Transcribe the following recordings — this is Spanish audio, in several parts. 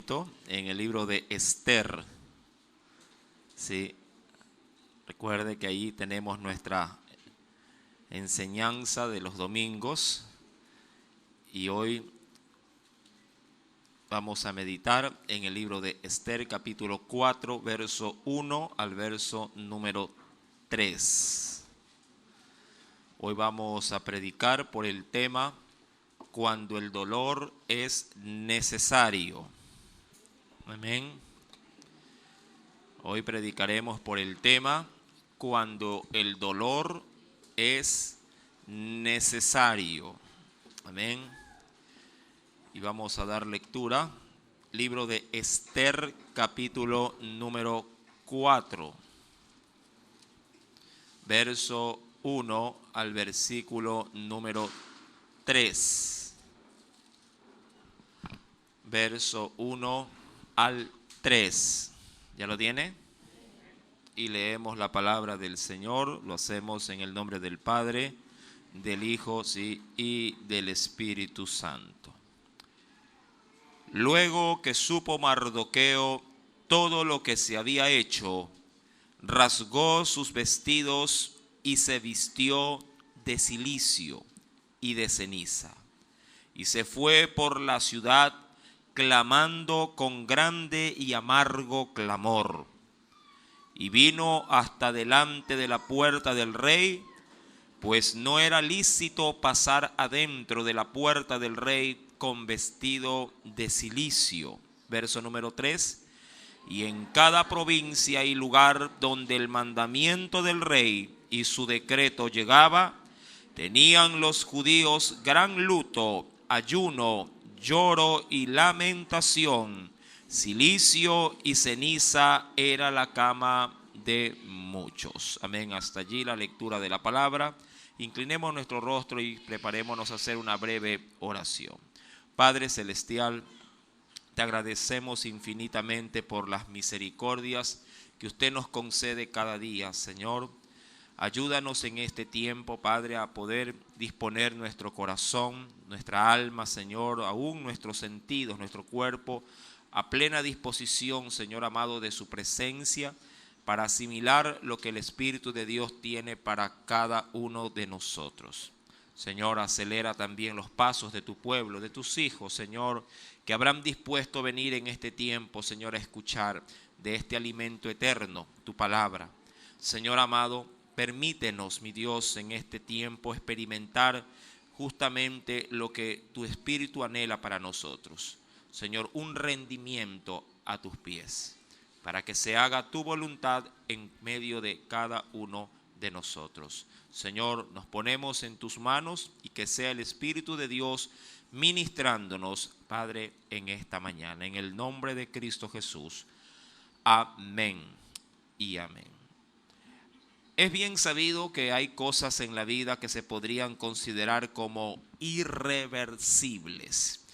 momento en el libro de Esther. Sí, recuerde que ahí tenemos nuestra enseñanza de los domingos y hoy vamos a meditar en el libro de Esther, capítulo 4, verso 1 al verso número 3. Hoy vamos a predicar por el tema cuando el dolor es necesario. Amén. Hoy predicaremos por el tema cuando el dolor es necesario. Amén. Y vamos a dar lectura. Libro de Esther, capítulo número 4. Verso 1 al versículo número 3. Verso 1 al 3. ¿Ya lo tiene? Y leemos la palabra del Señor. Lo hacemos en el nombre del Padre, del Hijo, sí, y del Espíritu Santo. Luego que supo Mardoqueo todo lo que se había hecho, rasgó sus vestidos y se vistió de cilicio y de ceniza, y se fue por la ciudad clamando con grande y amargo clamor, y vino hasta delante de la puerta del rey, pues no era lícito pasar adentro de la puerta del rey con vestido de cilicio. Verso número 3. Y en cada provincia y lugar donde el mandamiento del rey y su decreto llegaba, tenían los judíos gran luto, ayuno, lloro y lamentación. Cilicio y ceniza era la cama de muchos. Amén. Hasta allí la lectura de la palabra. Inclinemos nuestro rostro y preparémonos a hacer una breve oración. Padre celestial, te agradecemos infinitamente por las misericordias que usted nos concede cada día, Señor. Ayúdanos en este tiempo, Padre, a poder disponer nuestro corazón, nuestra alma, Señor, aún nuestros sentidos, nuestro cuerpo, a plena disposición, Señor amado, de su presencia, para asimilar lo que el Espíritu de Dios tiene para cada uno de nosotros. Señor, acelera también los pasos de tu pueblo, de tus hijos, Señor, que habrán dispuesto a venir en este tiempo, Señor, a escuchar de este alimento eterno, tu palabra. Señor amado, permítenos, mi Dios, en este tiempo experimentar justamente lo que tu Espíritu anhela para nosotros. Señor, un rendimiento a tus pies, para que se haga tu voluntad en medio de cada uno de nosotros. Señor, nos ponemos en tus manos y que sea el Espíritu de Dios ministrándonos, Padre, en esta mañana. En el nombre de Cristo Jesús. Amén y amén. Es bien sabido que hay cosas en la vida que se podrían considerar como irreversibles.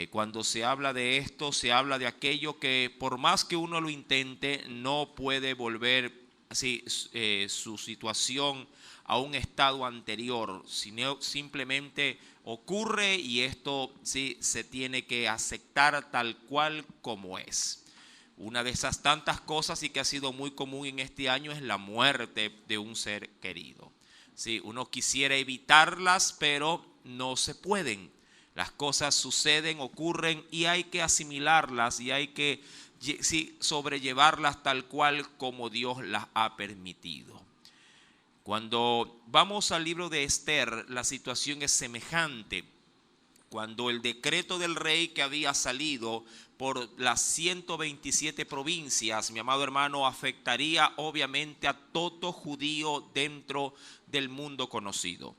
Cuando se habla de esto, se habla de aquello que por más que uno lo intente, no puede volver así, su situación a un estado anterior, sino simplemente ocurre y esto sí se tiene que aceptar tal cual como es. Una de esas tantas cosas y que ha sido muy común en este año es la muerte de un ser querido. Sí, uno quisiera evitarlas, pero no se pueden. Las cosas suceden, ocurren y hay que asimilarlas y hay que sobrellevarlas tal cual como Dios las ha permitido. Cuando vamos al libro de Esther, la situación es semejante. Cuando el decreto del rey que había salido por las 127 provincias, mi amado hermano, afectaría obviamente a todo judío dentro del mundo conocido.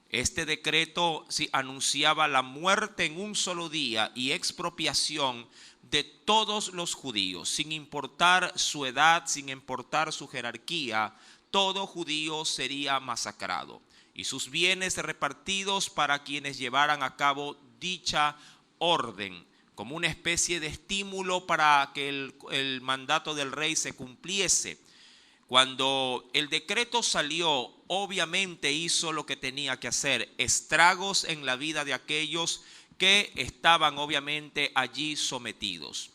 Este decreto anunciaba la muerte en un solo día y expropiación de todos los judíos, sin importar su edad, sin importar su jerarquía, todo judío sería masacrado y sus bienes repartidos para quienes llevaran a cabo dicha orden, como una especie de estímulo para que el mandato del rey se cumpliese. Cuando el decreto salió, obviamente hizo lo que tenía que hacer, estragos en la vida de aquellos que estaban obviamente allí sometidos.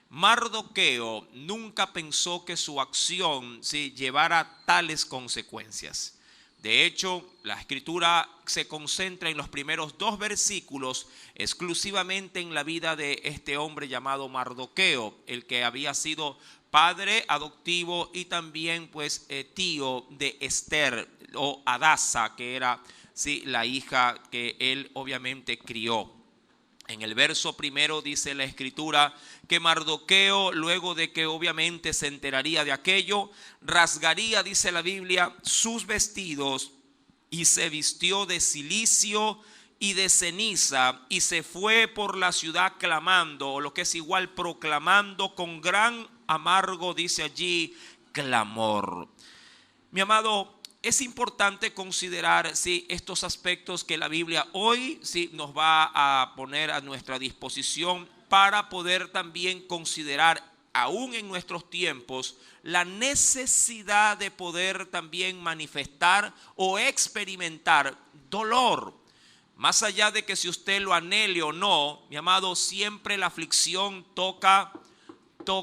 Mardoqueo nunca pensó que su acción llevara tales consecuencias. De hecho, la escritura se concentra en los primeros 2 versículos exclusivamente en la vida de este hombre llamado Mardoqueo, el que había sido padre adoptivo y también tío de Esther o Hadasa, que era la hija que él obviamente crió. En el verso primero dice la escritura que Mardoqueo, luego de que obviamente se enteraría de aquello, rasgaría, dice la Biblia, sus vestidos y se vistió de cilicio y de ceniza y se fue por la ciudad clamando, o lo que es igual, proclamando con gran amargo, dice allí, clamor. Mi amado, es importante considerar estos aspectos que la Biblia hoy nos va a poner a nuestra disposición para poder también considerar, aún en nuestros tiempos, la necesidad de poder también manifestar o experimentar dolor. Más allá de que si usted lo anhele o no, mi amado, siempre la aflicción toca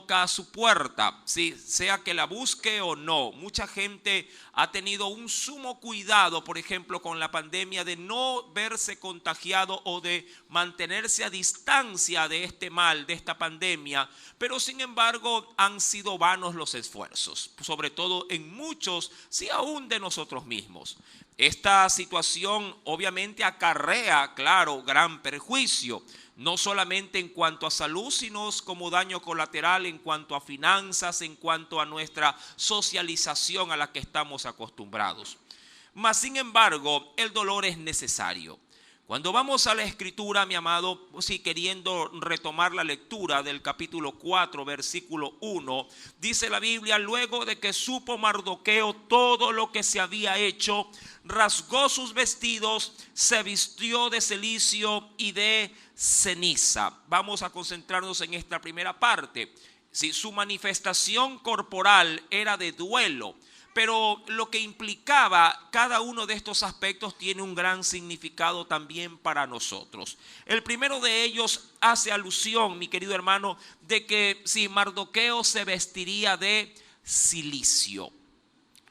a su puerta, sea que la busque o no. Mucha gente ha tenido un sumo cuidado, por ejemplo, con la pandemia, de no verse contagiado o de mantenerse a distancia de este mal, de esta pandemia, pero sin embargo han sido vanos los esfuerzos, sobre todo en muchos, aún de nosotros mismos. Esta situación obviamente acarrea, claro, gran perjuicio, no solamente en cuanto a salud, sino como daño colateral en cuanto a finanzas, en cuanto a nuestra socialización a la que estamos acostumbrados. Mas, sin embargo, el dolor es necesario. Cuando vamos a la escritura, mi amado, queriendo retomar la lectura del capítulo 4, versículo 1, dice la Biblia: luego de que supo Mardoqueo todo lo que se había hecho, rasgó sus vestidos, se vistió de cilicio y de ceniza. Vamos a concentrarnos en esta primera parte. Su manifestación corporal era de duelo, pero lo que implicaba cada uno de estos aspectos tiene un gran significado también para nosotros. El primero de ellos hace alusión, mi querido hermano, de que Mardoqueo se vestiría de cilicio.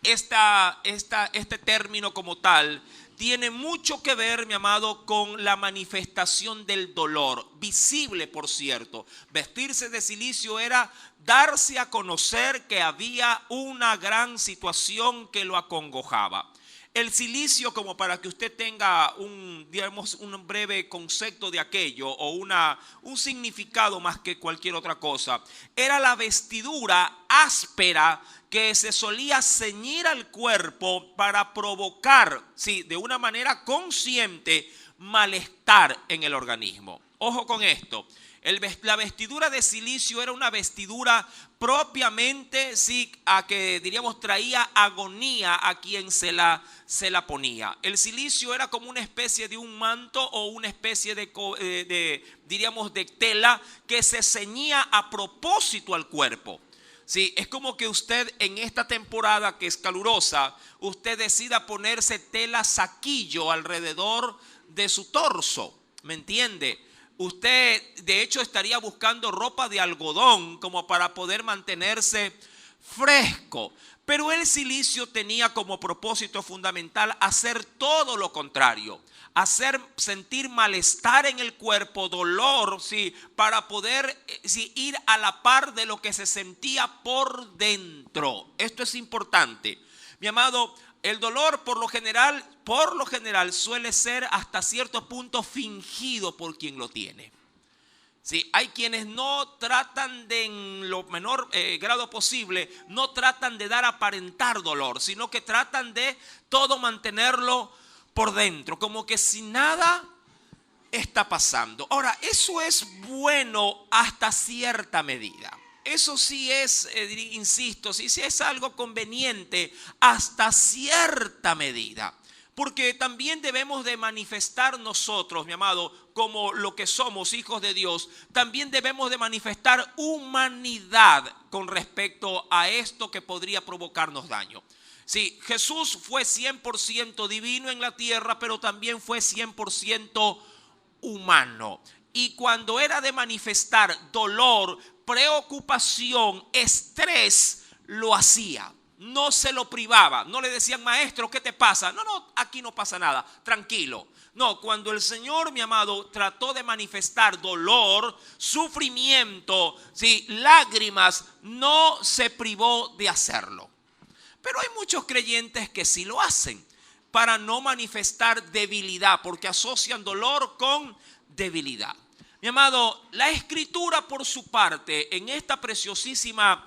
Este término como tal tiene mucho que ver, mi amado, con la manifestación del dolor, visible, por cierto. Vestirse de cilicio era darse a conocer que había una gran situación que lo acongojaba. El cilicio, como para que usted tenga un breve concepto de aquello o un significado más que cualquier otra cosa, era la vestidura áspera que se solía ceñir al cuerpo para provocar, de una manera consciente, malestar en el organismo. Ojo con esto. La vestidura de cilicio era una vestidura propiamente, a que diríamos traía agonía a quien se la ponía. El cilicio era como una especie de un manto o una especie de tela que se ceñía a propósito al cuerpo. Es como que usted en esta temporada que es calurosa, usted decida ponerse tela saquillo alrededor de su torso, ¿me entiende? Usted de hecho estaría buscando ropa de algodón como para poder mantenerse fresco. Pero el cilicio tenía como propósito fundamental hacer todo lo contrario, hacer sentir malestar en el cuerpo, dolor, para poder ir a la par de lo que se sentía por dentro. Esto es importante. Mi amado, el dolor por lo general suele ser hasta cierto punto fingido por quien lo tiene. Hay quienes no tratan de, en lo menor grado posible, no tratan de dar aparentar dolor, sino que tratan de todo mantenerlo por dentro, como que si nada está pasando. Ahora, eso es bueno hasta cierta medida. Eso sí es, insisto, sí es algo conveniente hasta cierta medida. Porque también debemos de manifestar nosotros, mi amado, como lo que somos, hijos de Dios, también debemos de manifestar humanidad con respecto a esto que podría provocarnos daño. Jesús fue 100% divino en la tierra, pero también fue 100% humano. Y cuando era de manifestar dolor, preocupación, estrés, lo hacía. No se lo privaba. No le decían, maestro, ¿qué te pasa? No, aquí no pasa nada, tranquilo. No, cuando el Señor, mi amado, trató de manifestar dolor, sufrimiento, ¿sí?, lágrimas, no se privó de hacerlo. Pero hay muchos creyentes que sí lo hacen para no manifestar debilidad, porque asocian dolor con debilidad. Mi amado, la Escritura por su parte, en esta preciosísima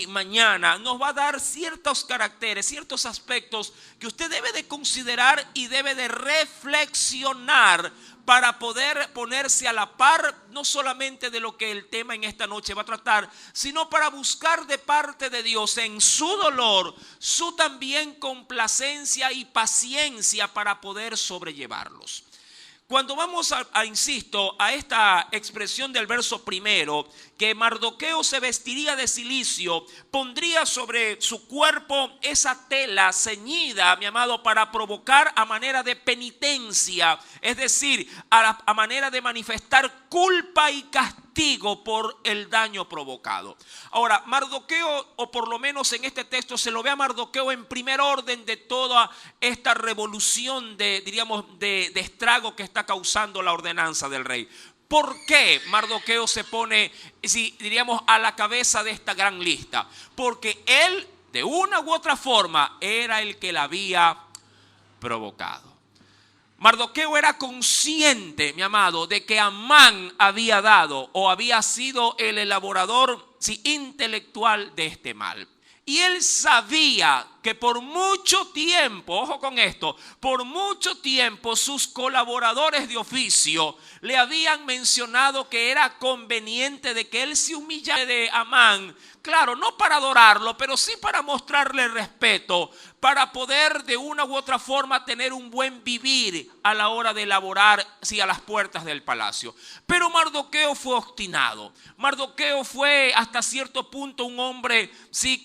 mañana, nos va a dar ciertos caracteres, ciertos aspectos que usted debe de considerar y debe de reflexionar para poder ponerse a la par, no solamente de lo que el tema en esta noche va a tratar, sino para buscar de parte de Dios en su dolor, su también complacencia y paciencia para poder sobrellevarlos. Cuando vamos insisto, a esta expresión del verso primero, que Mardoqueo se vestiría de cilicio, pondría sobre su cuerpo esa tela ceñida, mi amado, para provocar a manera de penitencia, es decir, a manera de manifestar culpa y castigo por el daño provocado. Ahora, Mardoqueo, o por lo menos en este texto se lo ve a Mardoqueo en primer orden de toda esta revolución de estrago que está causando la ordenanza del rey. ¿Por qué Mardoqueo se pone, diríamos, a la cabeza de esta gran lista? Porque él, de una u otra forma, era el que la había provocado. Mardoqueo era consciente, mi amado, de que Amán había dado o había sido el elaborador intelectual de este mal. Y él sabía que por mucho tiempo, ojo con esto, por mucho tiempo sus colaboradores de oficio le habían mencionado que era conveniente de que él se humillara de Amán. Claro, no para adorarlo, pero sí para mostrarle respeto, para poder de una u otra forma tener un buen vivir a la hora de elaborar a las puertas del palacio. Pero Mardoqueo fue obstinado. Mardoqueo fue hasta cierto punto un hombre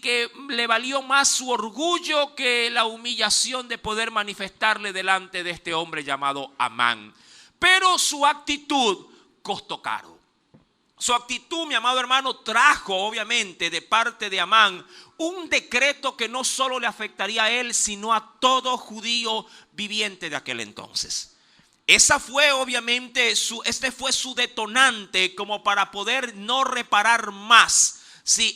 que le valió más su orgullo que la humillación de poder manifestarle delante de este hombre llamado Amán. Pero su actitud costó caro. Su actitud, mi amado hermano, trajo obviamente de parte de Amán un decreto que no solo le afectaría a él, sino a todo judío viviente de aquel entonces. Esa fue obviamente este fue su detonante como para poder no reparar más,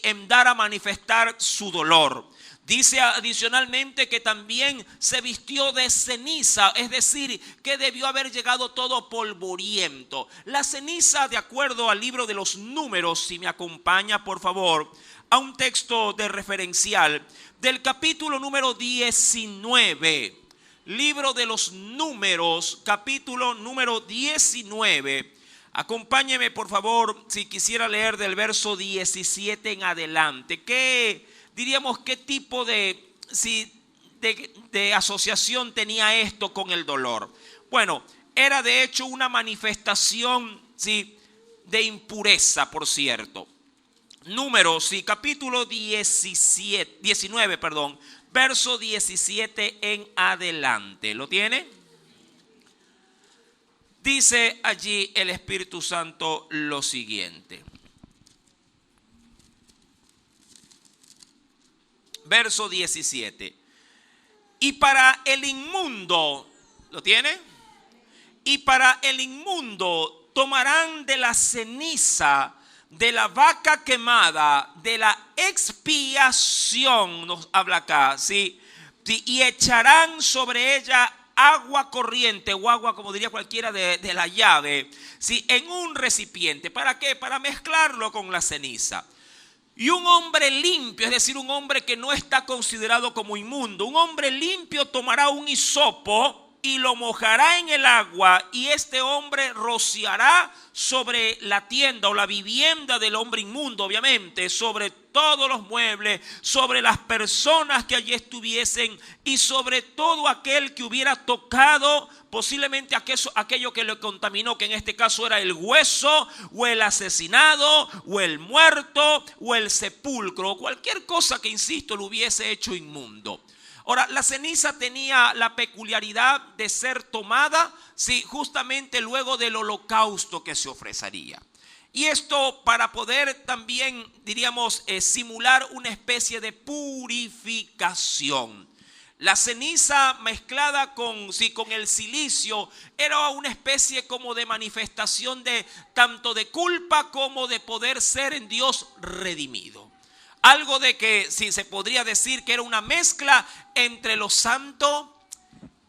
en dar a manifestar su dolor. Dice adicionalmente que también se vistió de ceniza, es decir, que debió haber llegado todo polvoriento. La ceniza, de acuerdo al libro de los Números, si me acompaña por favor, a un texto de referencial del capítulo número 19. Libro de los Números, capítulo número 19. Acompáñeme por favor, si quisiera leer del verso 17 en adelante. Diríamos, ¿qué tipo de asociación tenía esto con el dolor? Bueno, era de hecho una manifestación de impureza, por cierto. Números, capítulo 19, verso 17 en adelante. ¿Lo tiene? Dice allí el Espíritu Santo lo siguiente. Verso 17. Y para el inmundo, ¿lo tiene? Y para el inmundo tomarán de la ceniza de la vaca quemada, de la expiación, nos habla acá, y echarán sobre ella agua corriente o agua, como diría cualquiera, de la llave, en un recipiente. ¿Para qué? Para mezclarlo con la ceniza. Y un hombre limpio, es decir, un hombre que no está considerado como inmundo, un hombre limpio tomará un hisopo y lo mojará en el agua, y este hombre rociará sobre la tienda o la vivienda del hombre inmundo, obviamente, sobre todos los muebles, sobre las personas que allí estuviesen y sobre todo aquel que hubiera tocado posiblemente aquello que lo contaminó, que en este caso era el hueso o el asesinado o el muerto o el sepulcro o cualquier cosa que, insisto, lo hubiese hecho inmundo. Ahora, la ceniza tenía la peculiaridad de ser tomada, sí, justamente luego del holocausto que se ofrecería. Y esto para poder también, diríamos, simular una especie de purificación. La ceniza mezclada con el silicio era una especie como de manifestación de tanto de culpa como de poder ser en Dios redimido. Algo de que se podría decir que era una mezcla entre lo santo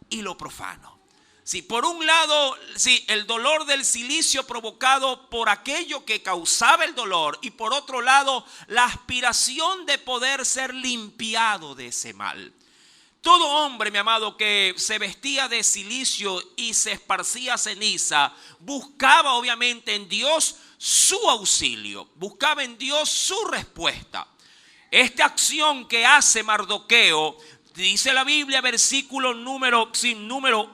y lo profano. Por un lado, el dolor del silicio provocado por aquello que causaba el dolor, y por otro lado, la aspiración de poder ser limpiado de ese mal. Todo hombre, mi amado, que se vestía de silicio y se esparcía ceniza, buscaba obviamente en Dios su auxilio, buscaba en Dios su respuesta. Esta acción que hace Mardoqueo, dice la Biblia, versículo número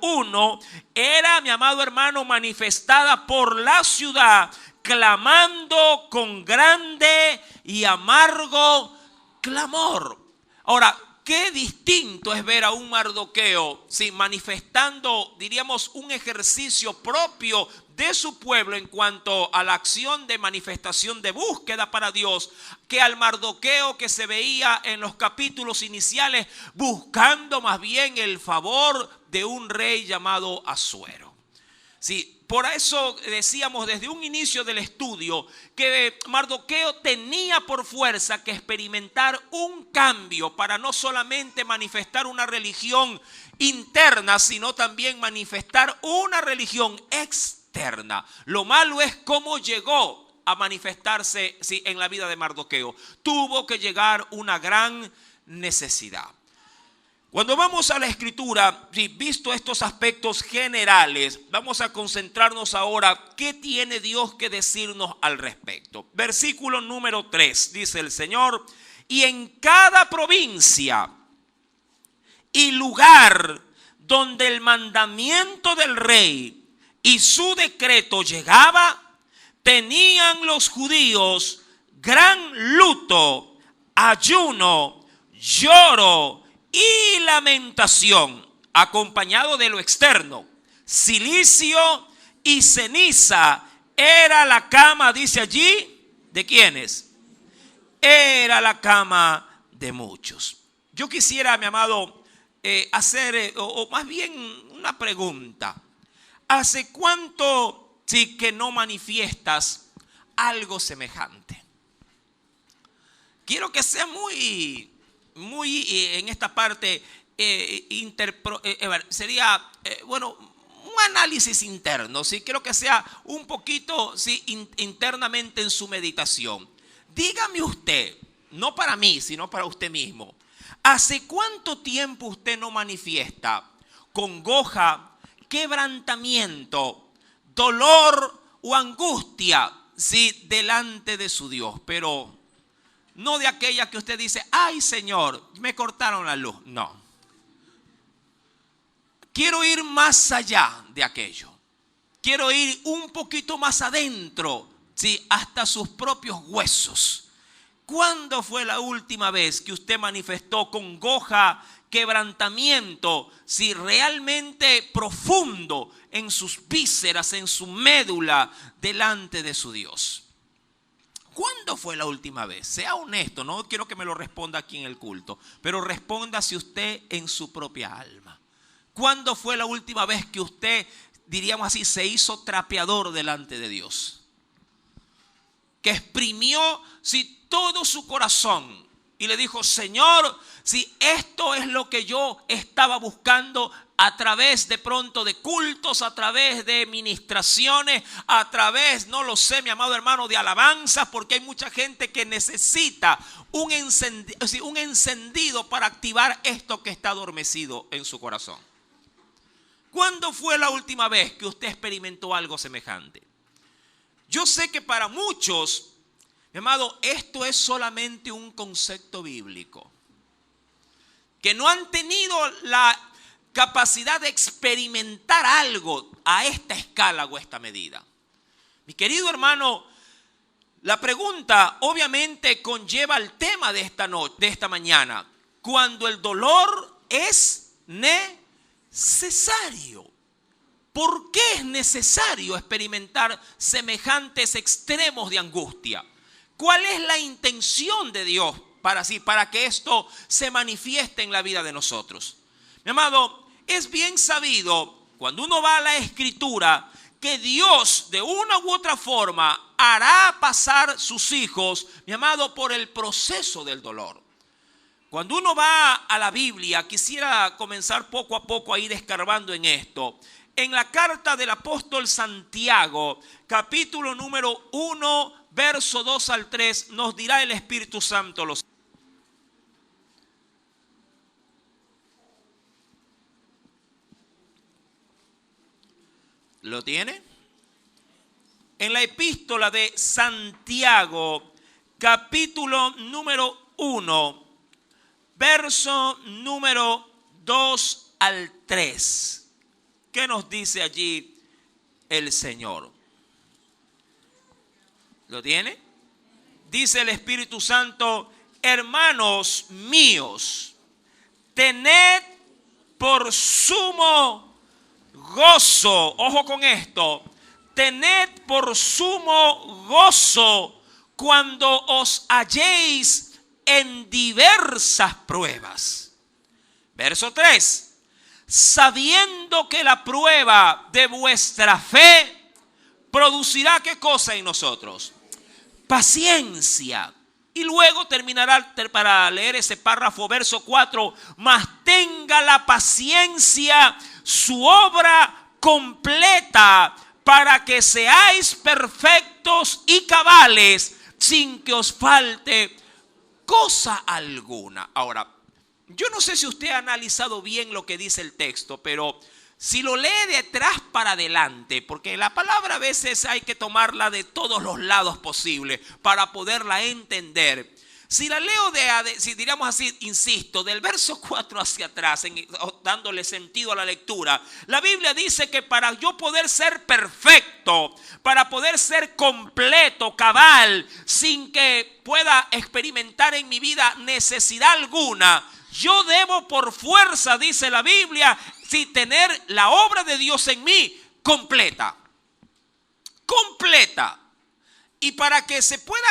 1, era, mi amado hermano, manifestada por la ciudad, clamando con grande y amargo clamor. Ahora, qué distinto es ver a un Mardoqueo manifestando, diríamos, un ejercicio propio de su pueblo en cuanto a la acción de manifestación de búsqueda para Dios, que al Mardoqueo que se veía en los capítulos iniciales buscando más bien el favor de un rey llamado Asuero. Por eso decíamos desde un inicio del estudio que Mardoqueo tenía por fuerza que experimentar un cambio para no solamente manifestar una religión interna, sino también manifestar una religión externa. Lo malo es cómo llegó a manifestarse en la vida de Mardoqueo. Tuvo que llegar una gran necesidad. Cuando vamos a la escritura, visto estos aspectos generales, vamos a concentrarnos ahora qué tiene Dios que decirnos al respecto. Versículo número 3, dice el Señor: y en cada provincia y lugar donde el mandamiento del rey y su decreto llegaba, tenían los judíos gran luto, ayuno, lloro y lamentación, acompañado de lo externo. Silicio y ceniza era la cama, dice allí, ¿de quiénes? Era la cama de muchos. Yo quisiera, mi amado, hacer, o más bien una pregunta. ¿Hace cuánto que no manifiestas algo semejante? Quiero que sea muy en esta parte sería un análisis interno. Quiero que sea un poquito internamente en su meditación. Dígame usted, no para mí, sino para usted mismo, ¿hace cuánto tiempo usted no manifiesta congoja, quebrantamiento, dolor o angustia delante de su Dios? Pero no de aquella que usted dice: ay, Señor, me cortaron la luz. No. Quiero ir más allá de aquello. Quiero ir un poquito más adentro, hasta sus propios huesos. ¿Cuándo fue la última vez que usted manifestó congoja, quebrantamiento, realmente profundo en sus vísceras, en su médula, delante de su Dios? ¿Cuándo fue la última vez? Sea honesto, no quiero que me lo responda aquí en el culto, pero respóndase usted en su propia alma. ¿Cuándo fue la última vez que usted, diríamos así, se hizo trapeador delante de Dios? Que exprimió todo su corazón y le dijo: Señor, esto es lo que yo estaba buscando, a través de pronto de cultos, a través de ministraciones, a través, no lo sé, mi amado hermano, de alabanzas, porque hay mucha gente que necesita un encendido para activar esto que está adormecido en su corazón. ¿Cuándo fue la última vez que usted experimentó algo semejante? Yo sé que para muchos, mi amado, esto es solamente un concepto bíblico, que no han tenido la capacidad de experimentar algo a esta escala o esta medida. Mi querido hermano, la pregunta obviamente conlleva el tema de esta mañana. Cuando el dolor es necesario. ¿Por qué es necesario experimentar semejantes extremos de angustia? ¿Cuál es la intención de Dios para que esto se manifieste en la vida de nosotros? Mi amado, es bien sabido cuando uno va a la Escritura que Dios de una u otra forma hará pasar sus hijos, mi amado, por el proceso del dolor. Cuando uno va a la Biblia, quisiera comenzar poco a poco a ir escarbando en esto. En la carta del apóstol Santiago, capítulo número 1, verso 2 al 3, nos dirá el Espíritu Santo lo siguiente. ¿Lo tiene? En la epístola de Santiago, capítulo número 1, verso número 2 al 3. ¿Qué nos dice allí el Señor? ¿Lo tiene? Dice el Espíritu Santo: hermanos míos, tened por sumo gozo, ojo con esto, tened por sumo gozo cuando os halléis en diversas pruebas. Verso 3. Sabiendo que la prueba de vuestra fe producirá ¿qué cosa en nosotros? Paciencia. Y luego terminará para leer ese párrafo, verso 4. Mas tenga la paciencia su obra completa para que seáis perfectos y cabales sin que os falte cosa alguna. Ahora, yo no sé si usted ha analizado bien lo que dice el texto, pero si lo lee de atrás para adelante, porque la palabra a veces hay que tomarla de todos los lados posibles para poderla entender. Si la leo si diríamos así, insisto, del verso 4 hacia atrás, dándole sentido a la lectura, la Biblia dice que para yo poder ser perfecto, para poder ser completo, cabal, sin que pueda experimentar en mi vida necesidad alguna, yo debo por fuerza, dice la Biblia, tener la obra de Dios en mí completa. Completa. Y para que se pueda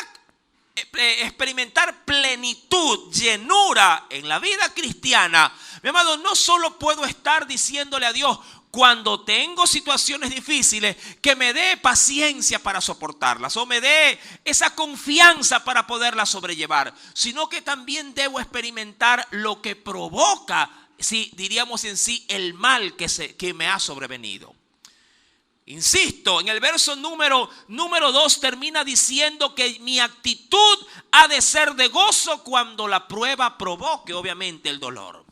experimentar plenitud, llenura en la vida cristiana, mi amado, no solo puedo estar diciéndole a Dios cuando tengo situaciones difíciles que me dé paciencia para soportarlas o me dé esa confianza para poderlas sobrellevar, sino que también debo experimentar lo que provoca, diríamos en sí, el mal que me ha sobrevenido. Insisto, en el verso número 2 termina diciendo que mi actitud ha de ser de gozo cuando la prueba provoque, obviamente, el dolor.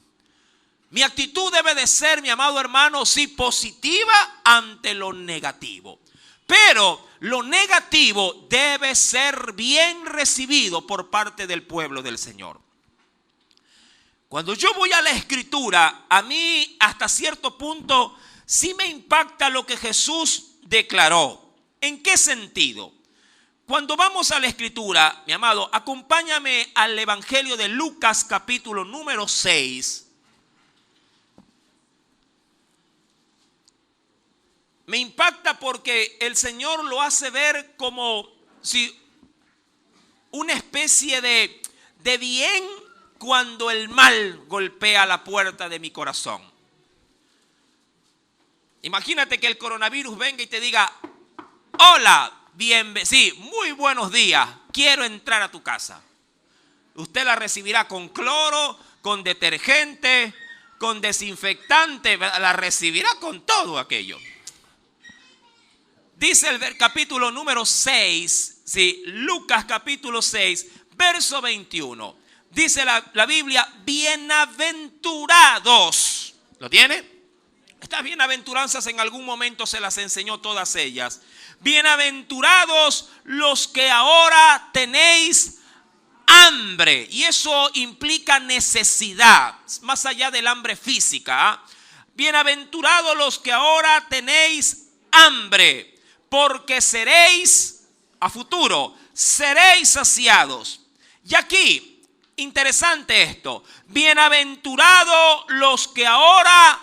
Mi actitud debe de ser, mi amado hermano, sí, positiva ante lo negativo. Pero lo negativo debe ser bien recibido por parte del pueblo del Señor. Cuando yo voy a la Escritura, a mí hasta cierto punto sí me impacta lo que Jesús declaró. ¿En qué sentido? Cuando vamos a la Escritura, mi amado, acompáñame al Evangelio de Lucas, capítulo número 6. Me impacta porque el Señor lo hace ver como si una especie de bien cuando el mal golpea la puerta de mi corazón. Imagínate que el coronavirus venga y te diga: hola, sí, muy buenos días, quiero entrar a tu casa. Usted la recibirá con cloro, con detergente, con desinfectante, la recibirá con todo aquello. Dice el capítulo número 6, sí, Lucas capítulo 6, verso 21. Dice la Biblia: bienaventurados. ¿Lo tiene? Estas bienaventuranzas en algún momento se las enseñó todas ellas. Bienaventurados los que ahora tenéis hambre. Y eso implica necesidad, más allá del hambre física. Bienaventurados los que ahora tenéis hambre, porque seréis, a futuro, seréis saciados. Y aquí interesante esto. Bienaventurados los que ahora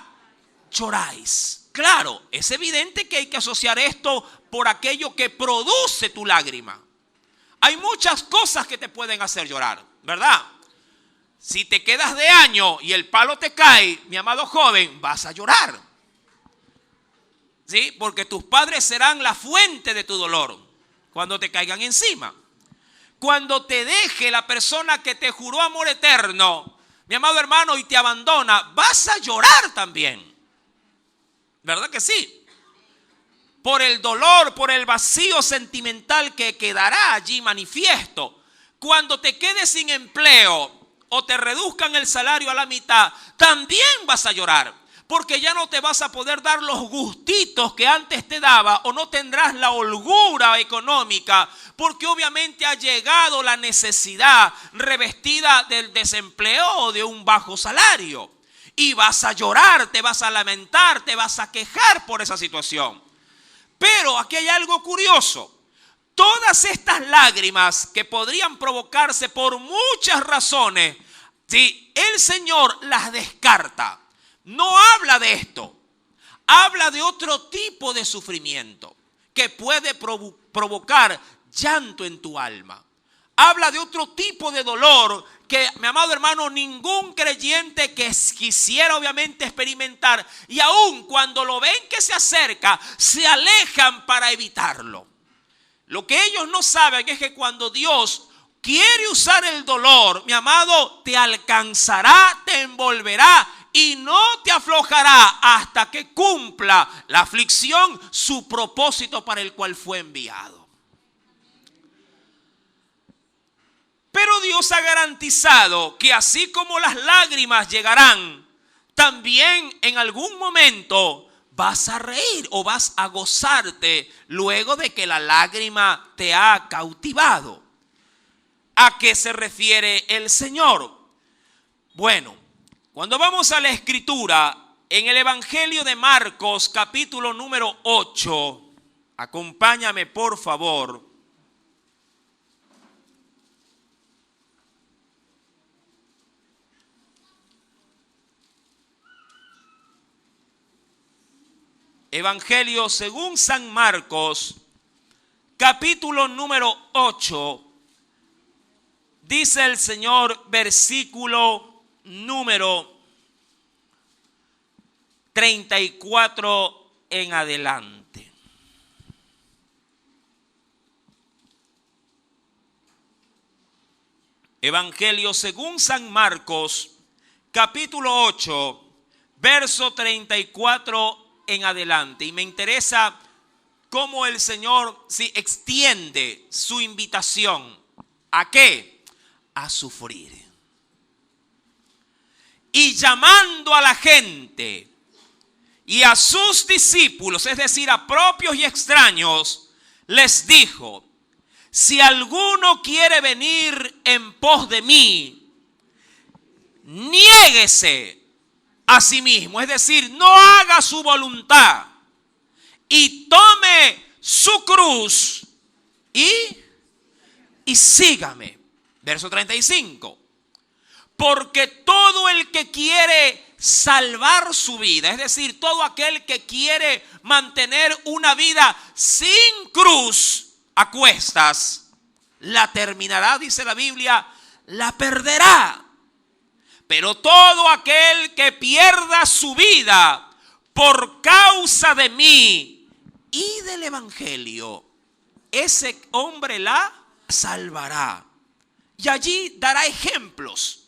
lloráis. Claro, es evidente que hay que asociar esto por aquello que produce tu lágrima. Hay muchas cosas que te pueden hacer llorar, ¿verdad? Si te quedas de año y el palo te cae, mi amado joven, vas a llorar. ¿Sí? Porque tus padres serán la fuente de tu dolor cuando te caigan encima. Cuando te deje la persona que te juró amor eterno, mi amado hermano, y te abandona, vas a llorar también. ¿Verdad que sí? Por el dolor, por el vacío sentimental que quedará allí manifiesto. Cuando te quedes sin empleo o te reduzcan el salario a la mitad, también vas a llorar. Porque ya no te vas a poder dar los gustitos que antes te daba, o no tendrás la holgura económica, porque obviamente ha llegado la necesidad revestida del desempleo o de un bajo salario. Y vas a llorar, te vas a lamentar, te vas a quejar por esa situación. Pero aquí hay algo curioso. Todas estas lágrimas que podrían provocarse por muchas razones, si el Señor las descarta, no habla de esto, habla de otro tipo de sufrimiento que puede provocar llanto en tu alma. Habla de otro tipo de dolor que, mi amado hermano, ningún creyente que quisiera obviamente experimentar, y aun cuando lo ven que se acerca, se alejan para evitarlo. Lo que ellos no saben es que cuando Dios quiere usar el dolor, mi amado, te alcanzará, te envolverá y no te aflojará hasta que cumpla la aflicción su propósito para el cual fue enviado. Pero Dios ha garantizado que así como las lágrimas llegarán, también en algún momento vas a reír o vas a gozarte luego de que la lágrima te ha cautivado. ¿A qué se refiere el Señor? Bueno, cuando vamos a la Escritura, en el Evangelio de Marcos, capítulo número 8, acompáñame por favor. Evangelio según San Marcos, capítulo número 8, dice el Señor, versículo número 34 en adelante. Evangelio según San Marcos, capítulo 8, verso 34 en adelante. Y me interesa cómo el Señor extiende su invitación. ¿A qué? A sufrir. Y llamando a la gente y a sus discípulos, es decir, a propios y extraños, les dijo: si alguno quiere venir en pos de mí, niéguese a sí mismo, es decir, no haga su voluntad y tome su cruz y sígame. Verso 35. Porque todo el que quiere salvar su vida, es decir, todo aquel que quiere mantener una vida sin cruz a cuestas, la terminará, dice la Biblia, la perderá. Pero todo aquel que pierda su vida por causa de mí y del Evangelio, ese hombre la salvará. Y allí dará ejemplos.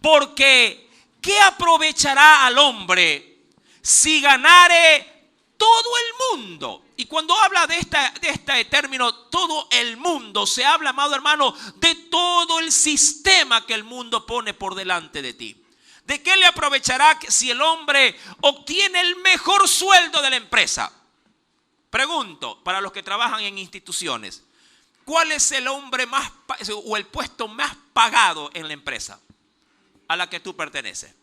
Porque ¿qué aprovechará al hombre si ganare todo el mundo? Y cuando habla de este término, todo el mundo, se habla, amado hermano, de todo el sistema que el mundo pone por delante de ti. ¿De qué le aprovechará si el hombre obtiene el mejor sueldo de la empresa? Pregunto, para los que trabajan en instituciones, ¿cuál es el hombre más o el puesto más pagado en la empresa a la que tú perteneces?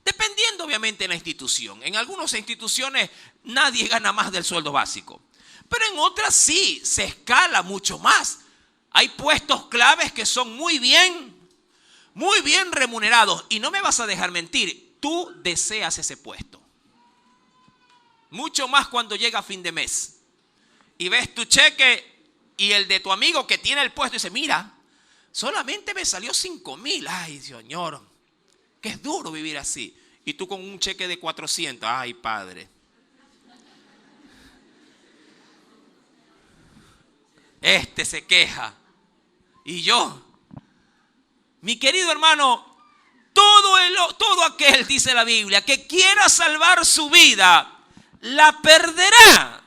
Dependiendo obviamente de la institución. En algunas instituciones nadie gana más del sueldo básico. Pero en otras sí, se escala mucho más. Hay puestos claves que son muy bien remunerados. Y no me vas a dejar mentir, tú deseas ese puesto. Mucho más cuando llega fin de mes. Y ves tu cheque y el de tu amigo que tiene el puesto y dice, mira, solamente me salió 5,000. Ay, Señor, que es duro vivir así. Y tú con un cheque de 400. Ay, Padre. Este se queja. Y yo, mi querido hermano, todo aquel, dice la Biblia, que quiera salvar su vida, la perderá.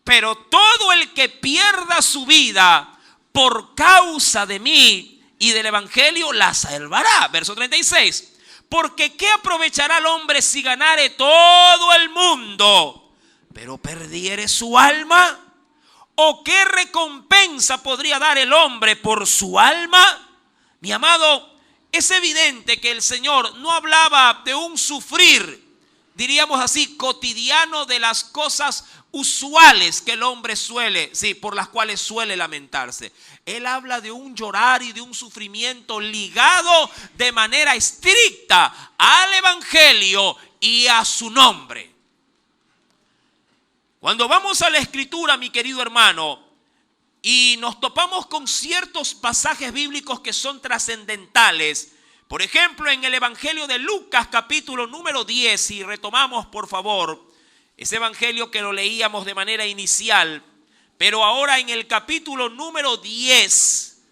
Pero todo el que pierda su vida por causa de mí y del evangelio, la salvará. Verso 36. Porque ¿qué aprovechará el hombre si ganare todo el mundo, pero perdiere su alma? ¿O qué recompensa podría dar el hombre por su alma? Mi amado, es evidente que el Señor no hablaba de un sufrir, diríamos así, cotidiano, de las cosas usuales que el hombre por las cuales suele lamentarse. Él habla de un llorar y de un sufrimiento ligado de manera estricta al evangelio y a su nombre. Cuando vamos a la escritura, mi querido hermano, y nos topamos con ciertos pasajes bíblicos que son trascendentales, por ejemplo, en el evangelio de Lucas, capítulo número 10, si retomamos por favor ese evangelio que lo leíamos de manera inicial, pero ahora en el capítulo número 10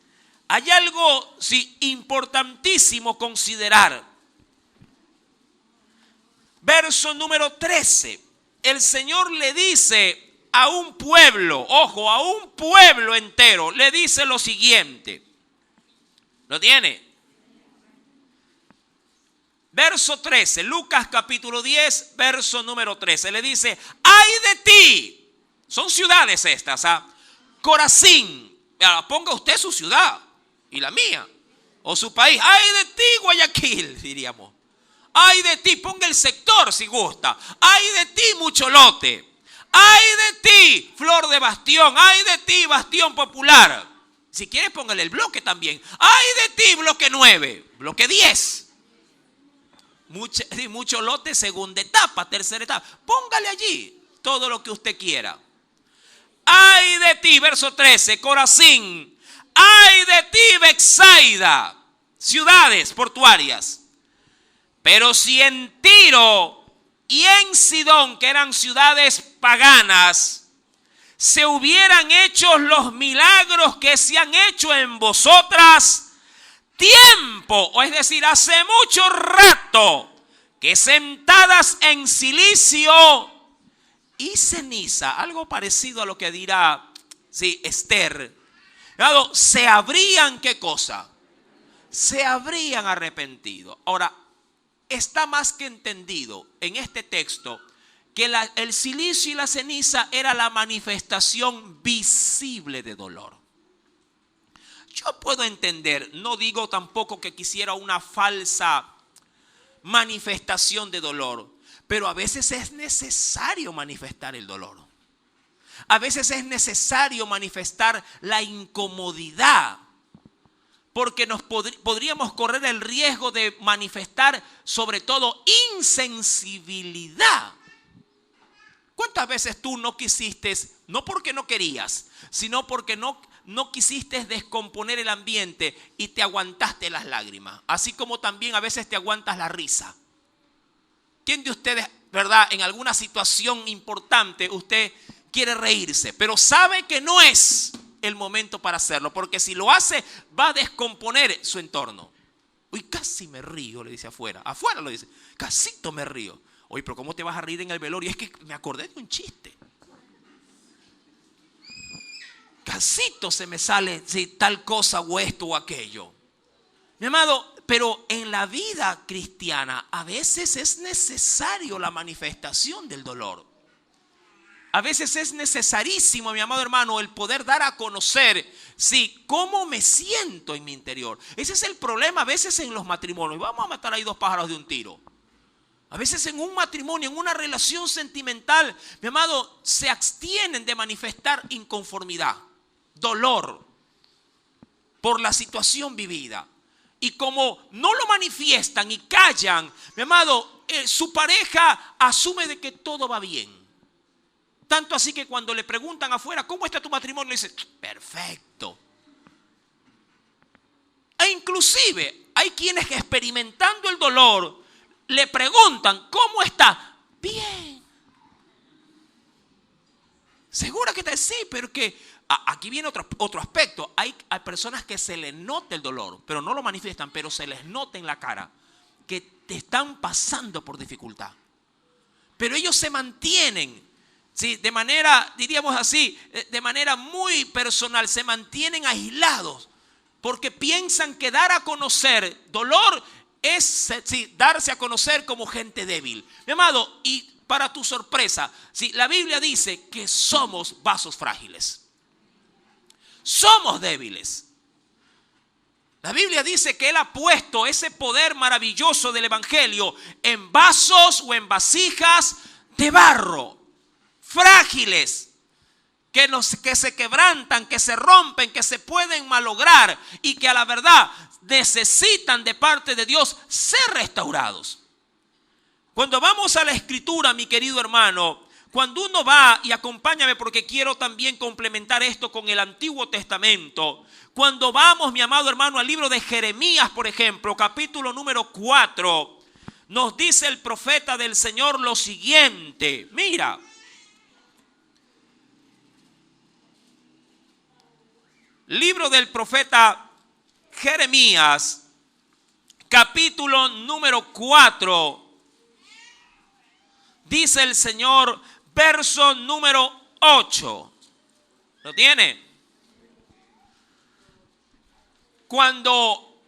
hay algo importantísimo considerar. Verso número 13. El Señor le dice a un pueblo, ojo, a un pueblo entero, le dice lo siguiente. ¿Lo tiene? Verso 13, Lucas capítulo 10, verso número 13. Le dice, ¡ay de ti! Son ciudades estas, Corazín. Ponga usted su ciudad y la mía, o su país. ¡Ay de ti, Guayaquil! Diríamos. ¡Ay de ti! Ponga el sector si gusta. ¡Ay de ti, Mucholote! ¡Ay de ti, Flor de Bastión! ¡Ay de ti, Bastión Popular! Si quieres, póngale el bloque también. ¡Ay de ti, bloque 9! Bloque 10. Mucholote, segunda etapa, tercera etapa. Póngale allí todo lo que usted quiera. ¡Ay de ti! Verso 13, Corazín. ¡Ay de ti, Betsaida! Ciudades portuarias. Pero si en Tiro y en Sidón, que eran ciudades paganas, se hubieran hecho los milagros que se han hecho en vosotras, tiempo, o es decir, hace mucho rato, que sentadas en cilicio y ceniza, algo parecido a lo que dirá Esther, se habrían, ¿qué cosa? Se habrían arrepentido. Ahora, está más que entendido en este texto que el cilicio y la ceniza era la manifestación visible de dolor. Yo puedo entender, no digo tampoco que quisiera una falsa manifestación de dolor, pero a veces es necesario manifestar el dolor. A veces es necesario manifestar la incomodidad, porque podríamos correr el riesgo de manifestar sobre todo insensibilidad. ¿Cuántas veces tú no quisiste, no porque no querías, sino porque no quisiste descomponer el ambiente y te aguantaste las lágrimas? Así como también a veces te aguantas la risa. ¿Quién de ustedes, verdad, en alguna situación importante usted quiere reírse, pero sabe que no es el momento para hacerlo, porque si lo hace va a descomponer su entorno? Uy, casi me río, le dice afuera lo dice, casito me río. Oye, pero ¿cómo te vas a reír en el velorio? Es que me acordé de un chiste. Casito se me sale tal cosa o esto o aquello. Mi amado, pero en la vida cristiana a veces es necesario la manifestación del dolor. A veces es necesarísimo, mi amado hermano, el poder dar a conocer, cómo me siento en mi interior. Ese es el problema a veces en los matrimonios. Vamos a matar ahí dos pájaros de un tiro. A veces en un matrimonio, en una relación sentimental, mi amado, se abstienen de manifestar inconformidad, dolor. por la situación vivida. Y como no lo manifiestan y callan, mi amado, su pareja asume de que todo va bien. Tanto así que cuando le preguntan afuera, ¿cómo está tu matrimonio? Le dice, perfecto. E inclusive hay quienes que experimentando el dolor le preguntan, ¿cómo está? Bien. ¿Segura que está? Sí, pero que aquí viene otro aspecto. Hay personas que se les nota el dolor, pero no lo manifiestan, pero se les nota en la cara que te están pasando por dificultad. Pero ellos se mantienen, ¿sí? De manera, diríamos así, de manera muy personal, se mantienen aislados porque piensan que dar a conocer dolor es, sí, darse a conocer como gente débil. Mi amado, y para tu sorpresa, sí, la Biblia dice que somos vasos frágiles. Somos débiles. La Biblia dice que Él ha puesto ese poder maravilloso del Evangelio en vasos o en vasijas de barro, frágiles, que se quebrantan, que se rompen, que se pueden malograr y que a la verdad necesitan de parte de Dios ser restaurados. Cuando vamos a la Escritura, mi querido hermano, cuando uno va, y acompáñame porque quiero también complementar esto con el Antiguo Testamento. Cuando vamos, mi amado hermano, al libro de Jeremías, por ejemplo, capítulo número 4, nos dice el profeta del Señor lo siguiente. Mira. Libro del profeta Jeremías, capítulo número 4. Dice el Señor, verso número 8. ¿Lo tiene? Cuando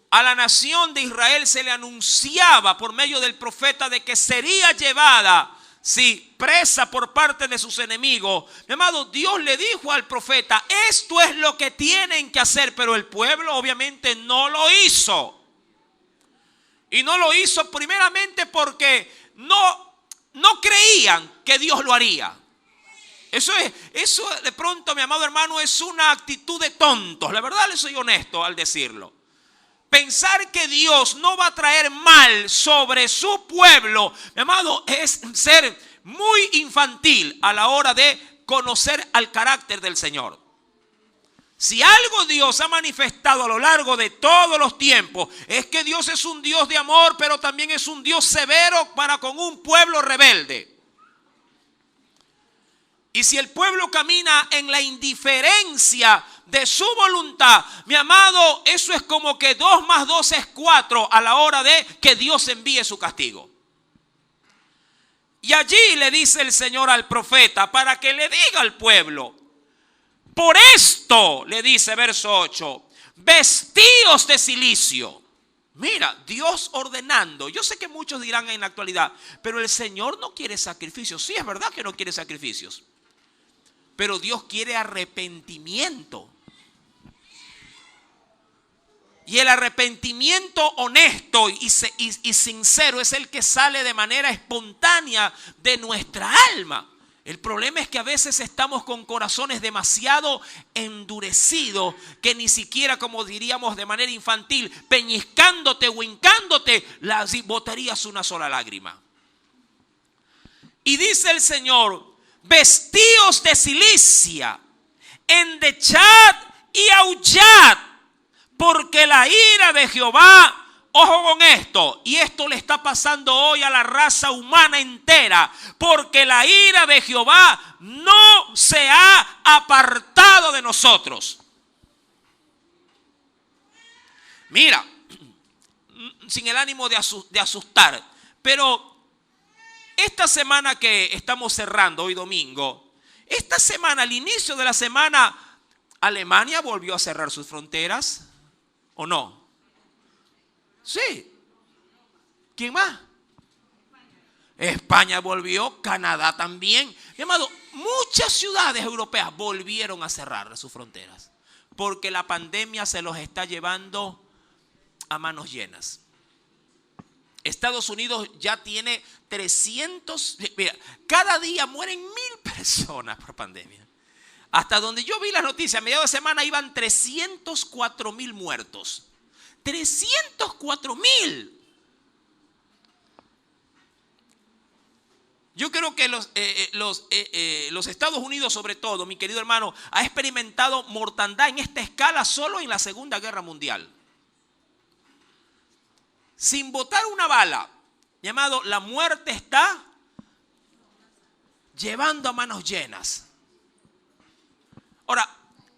a la nación de Israel se le anunciaba por medio del profeta de que sería llevada, sí, presa por parte de sus enemigos, mi amado, Dios le dijo al profeta, esto es lo que tienen que hacer, pero el pueblo obviamente no lo hizo. Y no lo hizo primeramente porque no creían que Dios lo haría. Eso de pronto, mi amado hermano, es una actitud de tontos. La verdad, les soy honesto al decirlo. Pensar que Dios no va a traer mal sobre su pueblo, mi amado, es ser muy infantil a la hora de conocer al carácter del Señor. Si algo Dios ha manifestado a lo largo de todos los tiempos, es que Dios es un Dios de amor, pero también es un Dios severo para con un pueblo rebelde. Y si el pueblo camina en la indiferencia de su voluntad, mi amado, eso es como que 2 más 2 es 4 a la hora de que Dios envíe su castigo. Y allí le dice el Señor al profeta para que le diga al pueblo, por esto, le dice verso 8, vestíos de cilicio. Mira, Dios ordenando. Yo sé que muchos dirán en la actualidad, pero el Señor no quiere sacrificios. Sí, es verdad que no quiere sacrificios, pero Dios quiere arrepentimiento. Y el arrepentimiento honesto y sincero es el que sale de manera espontánea de nuestra alma. El problema es que a veces estamos con corazones demasiado endurecidos que ni siquiera, como diríamos de manera infantil, peñiscándote o hincándote, botarías una sola lágrima. Y dice el Señor, vestíos de cilicia, endechad y aullad, porque la ira de Jehová, ojo con esto, y esto le está pasando hoy a la raza humana entera, porque la ira de Jehová no se ha apartado de nosotros. Mira, sin el ánimo de asustar, pero esta semana que estamos cerrando hoy domingo, esta semana, al inicio de la semana, Alemania volvió a cerrar sus fronteras, ¿o no? Sí. ¿Quién más? España volvió, Canadá también. Mi amado, muchas ciudades europeas volvieron a cerrar sus fronteras porque la pandemia se los está llevando a manos llenas. Estados Unidos ya tiene 300, mira, cada día mueren 1000 personas por pandemia. Hasta donde yo vi las noticias, a mediados de semana iban 304.000 muertos. 304.000. Yo creo que los Estados Unidos, sobre todo, mi querido hermano, ha experimentado mortandad en esta escala solo en la Segunda Guerra Mundial. Sin botar una bala, llamado la muerte está llevando a manos llenas. Ahora,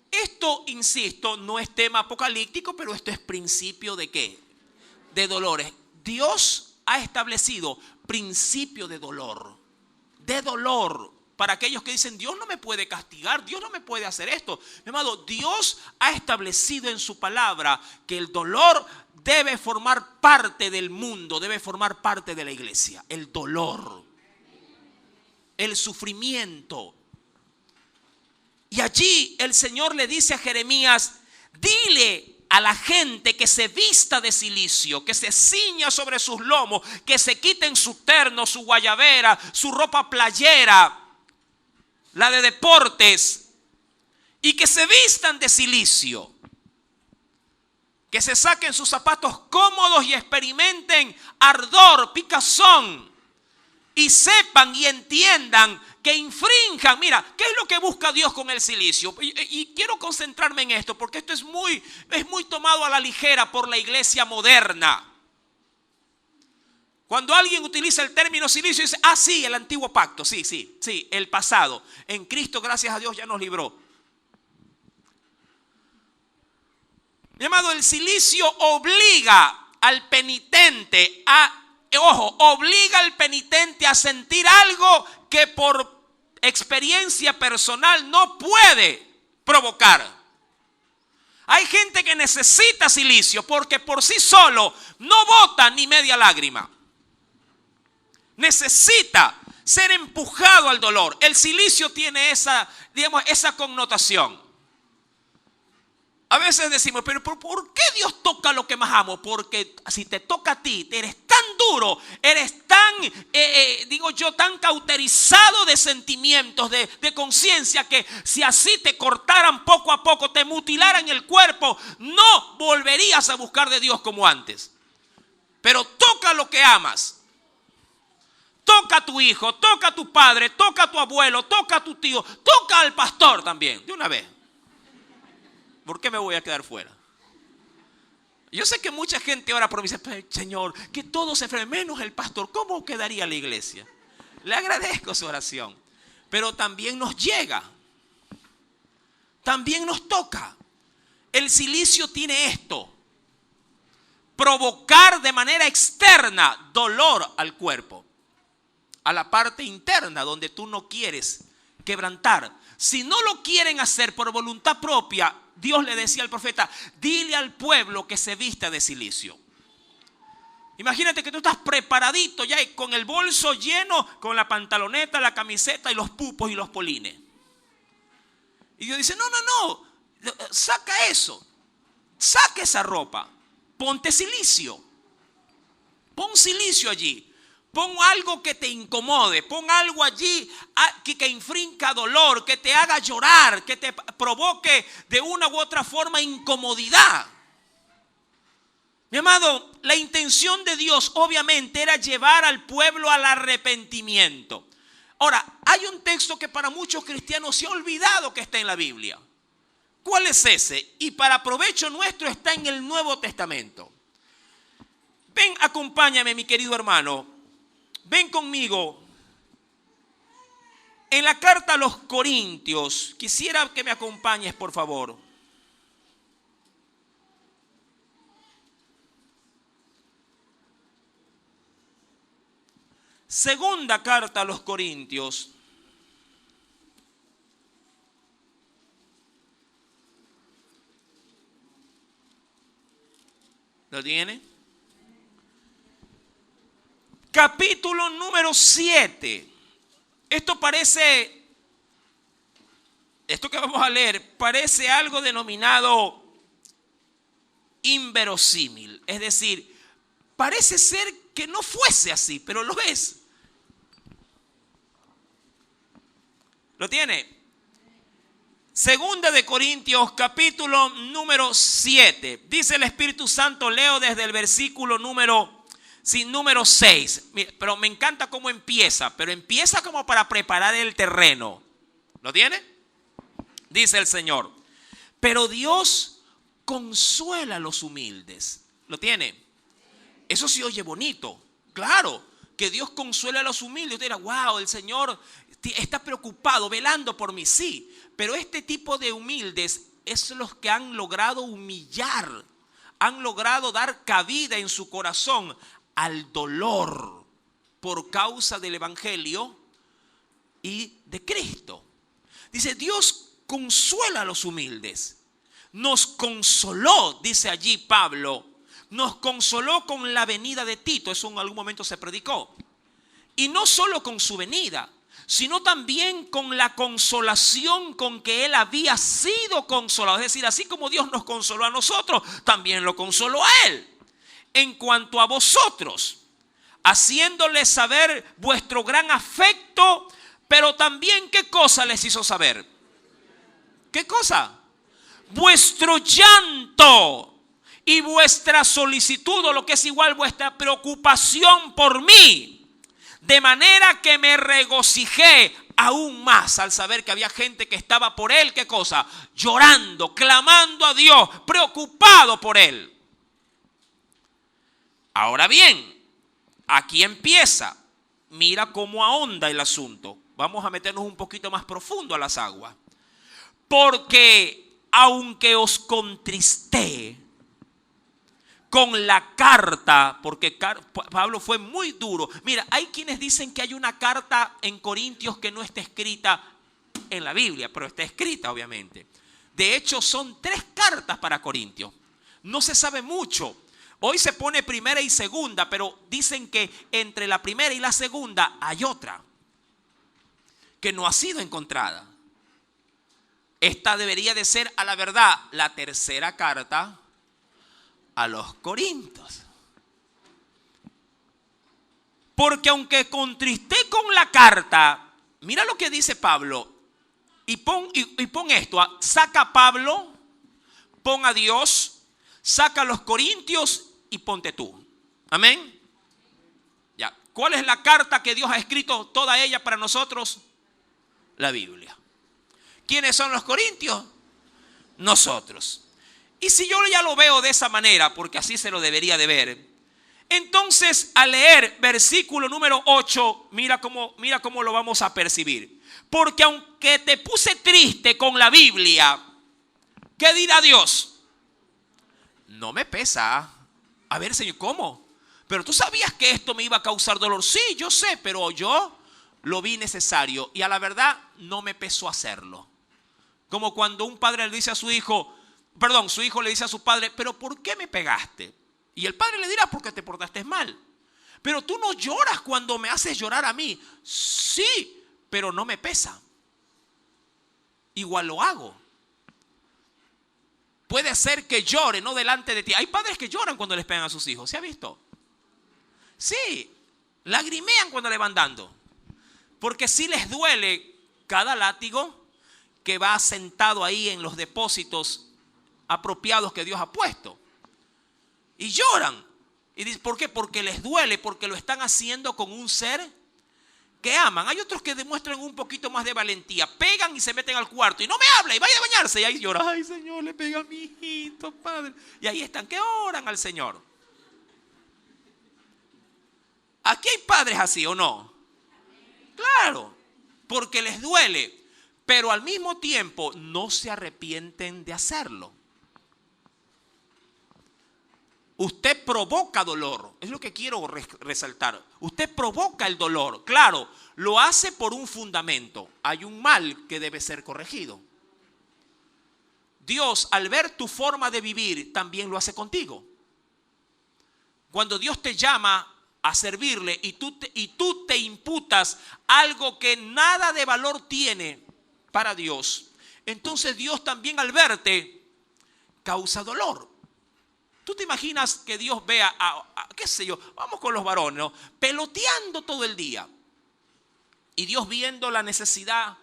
esto, insisto, no es tema apocalíptico, pero esto es principio ¿de qué? De dolores. Dios ha establecido principio de dolor. De dolor. Para aquellos que dicen, Dios no me puede castigar, Dios no me puede hacer esto. Mi amado, Dios ha establecido en su palabra que el dolor debe formar parte del mundo, debe formar parte de la iglesia. El dolor. El sufrimiento. Y allí el Señor le dice a Jeremías, dile a la gente que se vista de cilicio, que se ciña sobre sus lomos, que se quiten su terno, su guayabera, su ropa playera, la de deportes, y que se vistan de cilicio. Que se saquen sus zapatos cómodos y experimenten ardor, picazón, y sepan y entiendan que infrinjan. Mira, ¿qué es lo que busca Dios con el cilicio? Y quiero concentrarme en esto porque esto es muy tomado a la ligera por la iglesia moderna. Cuando alguien utiliza el término cilicio dice, sí, el antiguo pacto, sí, el pasado. En Cristo, gracias a Dios, ya nos libró. Mi amado, el cilicio obliga al penitente obliga al penitente a sentir algo que por experiencia personal no puede provocar. Hay gente que necesita cilicio porque por sí solo no bota ni media lágrima. Necesita ser empujado al dolor. El cilicio tiene esa connotación. A veces decimos, pero ¿por qué Dios toca lo que más amo? Porque si te toca a ti, eres tan duro, eres tan, tan cauterizado de sentimientos, de conciencia, que si así te cortaran poco a poco, te mutilaran el cuerpo, no volverías a buscar de Dios como antes. Pero toca lo que amas. Toca a tu hijo, toca a tu padre, toca a tu abuelo, toca a tu tío, toca al pastor también, de una vez. ¿Por qué me voy a quedar fuera? Yo sé que mucha gente ora por mí y dice, Señor, que todos se enfermen, menos el pastor. ¿Cómo quedaría la iglesia? Le agradezco su oración. Pero también nos llega. También nos toca. El cilicio tiene esto. Provocar de manera externa dolor al cuerpo. A la parte interna donde tú no quieres quebrantar. Si no lo quieren hacer por voluntad propia, Dios le decía al profeta, dile al pueblo que se vista de cilicio. Imagínate que tú estás preparadito ya con el bolso lleno, con la pantaloneta, la camiseta y los pupos y los polines. Y Dios dice, no, saca eso, saca esa ropa, ponte cilicio, pon cilicio allí. Pon algo que te incomode, pon algo allí que infrinja dolor, que te haga llorar, que te provoque de una u otra forma incomodidad. Mi amado, la intención de Dios obviamente era llevar al pueblo al arrepentimiento. Ahora, hay un texto que para muchos cristianos se ha olvidado que está en la Biblia. ¿Cuál es ese? Y para provecho nuestro está en el Nuevo Testamento. Ven, acompáñame, mi querido hermano. Ven conmigo. En la carta a los Corintios, quisiera que me acompañes, por favor. Segunda carta a los Corintios. ¿Lo tiene? Capítulo número 7. Esto que vamos a leer, parece algo denominado inverosímil. Es decir, parece ser que no fuese así, pero lo es. ¿Lo tiene? Segunda de Corintios, capítulo número 7. Dice el Espíritu Santo, leo desde el versículo número 6. Pero me encanta cómo empieza, pero empieza como para preparar el terreno. ¿Lo tiene? Dice el Señor: pero Dios consuela a los humildes. ¿Lo tiene? Eso sí oye bonito. Claro, que Dios consuela a los humildes. Usted dirá, wow, el Señor está preocupado, velando por mí. Sí, pero este tipo de humildes es los que han logrado humillar, han logrado dar cabida en su corazón al dolor por causa del Evangelio y de Cristo. Dice, Dios consuela a los humildes. Nos consoló, dice allí Pablo, nos consoló con la venida de Tito. Eso en algún momento se predicó. Y no solo con su venida, sino también con la consolación con que él había sido consolado. Es decir, así como Dios nos consoló a nosotros, también lo consoló a él. En cuanto a vosotros, haciéndoles saber vuestro gran afecto, pero también, ¿qué cosa les hizo saber? ¿Qué cosa? Vuestro llanto y vuestra solicitud, o lo que es igual, vuestra preocupación por mí. De manera que me regocijé aún más al saber que había gente que estaba por él, ¿qué cosa? Llorando, clamando a Dios, preocupado por él. Ahora bien, aquí empieza. Mira cómo ahonda el asunto. Vamos a meternos un poquito más profundo a las aguas. Porque aunque os contristé con la carta, porque Pablo fue muy duro. Mira, hay quienes dicen que hay una carta en Corintios que no está escrita en la Biblia, pero está escrita obviamente. De hecho, son 3 cartas para Corintios. No se sabe mucho. Hoy se pone primera y segunda, pero dicen que entre la primera y la segunda hay otra que no ha sido encontrada. Esta debería de ser, a la verdad, la tercera carta a los Corintios. Porque aunque contristé con la carta, mira lo que dice Pablo. Y pon esto, saca a Pablo, pon a Dios, saca a los Corintios y ponte tú. Amén. Ya. ¿Cuál es la carta que Dios ha escrito toda ella para nosotros? La Biblia. ¿Quiénes son los Corintios? Nosotros. Y si yo ya lo veo de esa manera, porque así se lo debería de ver, entonces al leer versículo número 8, mira cómo lo vamos a percibir. Porque aunque te puse triste con la Biblia, ¿qué dirá Dios? No me pesa. A ver, Señor, ¿cómo? Pero tú sabías que esto me iba a causar dolor. Sí, yo sé, pero yo lo vi necesario y a la verdad no me pesó hacerlo. Como cuando un padre le dice a su hijo, su hijo le dice a su padre, pero ¿por qué me pegaste? Y el padre le dirá, porque te portaste mal. Pero tú no lloras cuando me haces llorar a mí. Sí, pero no me pesa. Igual lo hago. Puede ser que llore, no delante de ti. Hay padres que lloran cuando les pegan a sus hijos. ¿Se ha visto? Sí, lagrimean cuando le van dando. Porque sí les duele cada látigo que va sentado ahí en los depósitos apropiados que Dios ha puesto. Y lloran. Y dicen, ¿por qué? Porque les duele, porque lo están haciendo con un ser que aman. Hay otros que demuestran un poquito más de valentía. Pegan y se meten al cuarto y no me habla y vaya a bañarse. Y ahí llora, ay Señor, le pega a mi hijito, Padre. Y ahí están, que oran al Señor. ¿Aquí hay padres así o no? Claro, porque les duele. Pero al mismo tiempo no se arrepienten de hacerlo. Usted provoca dolor, es lo que quiero resaltar. Usted provoca el dolor, claro, lo hace por un fundamento. Hay un mal que debe ser corregido. Dios, al ver tu forma de vivir, también lo hace contigo. Cuando Dios te llama a servirle y tú te imputas algo que nada de valor tiene para Dios, entonces Dios también al verte causa dolor. ¿Tú te imaginas que Dios vea qué sé yo, vamos con los varones, ¿no?, peloteando todo el día? Y Dios viendo la necesidad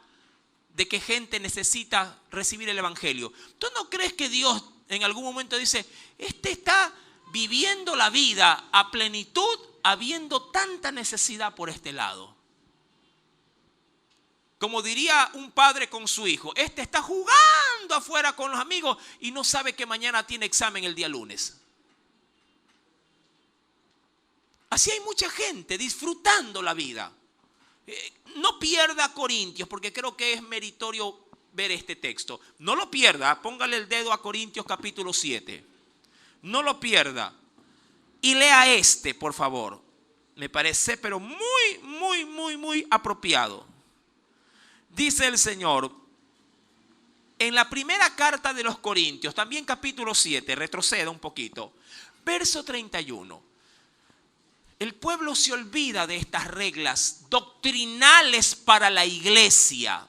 de que gente necesita recibir el evangelio. ¿Tú no crees que Dios en algún momento dice, este está viviendo la vida a plenitud habiendo tanta necesidad por este lado? Como diría un padre con su hijo, este está jugando afuera con los amigos y no sabe que mañana tiene examen el día lunes. Así hay mucha gente disfrutando la vida. No pierda Corintios, porque creo que es meritorio ver este texto. No lo pierda, póngale el dedo a Corintios capítulo 7. No lo pierda. Y lea este, por favor. Me parece, pero muy apropiado. Dice el Señor, en la primera carta de los Corintios, también capítulo 7, retroceda un poquito, verso 31. El pueblo se olvida de estas reglas doctrinales para la iglesia.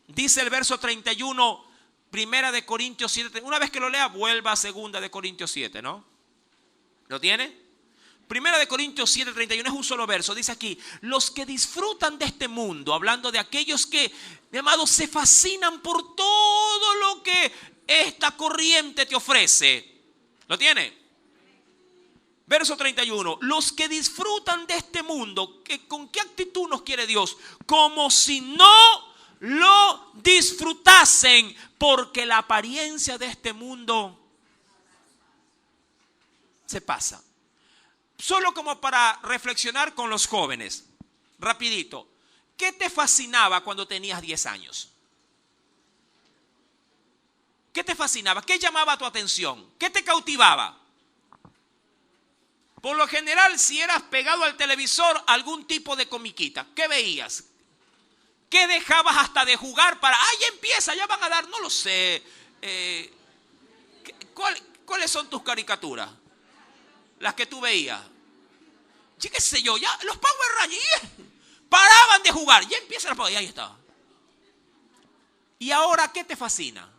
Dice el verso 31, primera de Corintios 7. Una vez que lo lea, vuelva a segunda de Corintios 7, ¿no? ¿Lo tiene? Primera de Corintios 7, 31 es un solo verso. Dice aquí, los que disfrutan de este mundo, hablando de aquellos que, mi amado, se fascinan por todo lo que esta corriente te ofrece. ¿Lo tiene? Verso 31, los que disfrutan de este mundo, ¿con qué actitud nos quiere Dios? Como si no lo disfrutasen, porque la apariencia de este mundo se pasa. Solo como para reflexionar con los jóvenes, rapidito, ¿qué te fascinaba cuando tenías 10 años? ¿Qué te fascinaba? ¿Qué llamaba tu atención? ¿Qué te cautivaba? Por lo general, si eras pegado al televisor, algún tipo de comiquita. ¿Qué veías? ¿Qué dejabas hasta de jugar para, ya empieza, ya van a dar, no lo sé. ¿Cuáles son tus caricaturas? Las que tú veías. ¿Qué sé yo? Ya los Power Rangers paraban de jugar. Ya empieza la Power, ahí estaba. ¿Y ahora qué te fascina?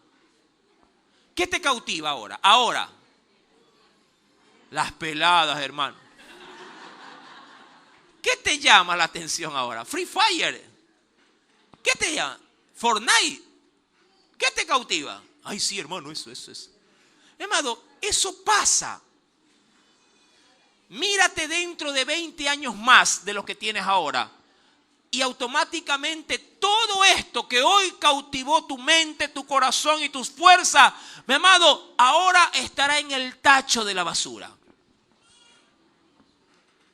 ¿Qué te cautiva ahora? Ahora. Las peladas, hermano. ¿Qué te llama la atención ahora? Free Fire. ¿Qué te llama? Fortnite. ¿Qué te cautiva? Ay, sí, hermano, eso. Hermano, eso pasa. Mírate dentro de 20 años más de lo que tienes ahora. Y automáticamente todo esto que hoy cautivó tu mente, tu corazón y tus fuerzas, mi amado, ahora estará en el tacho de la basura.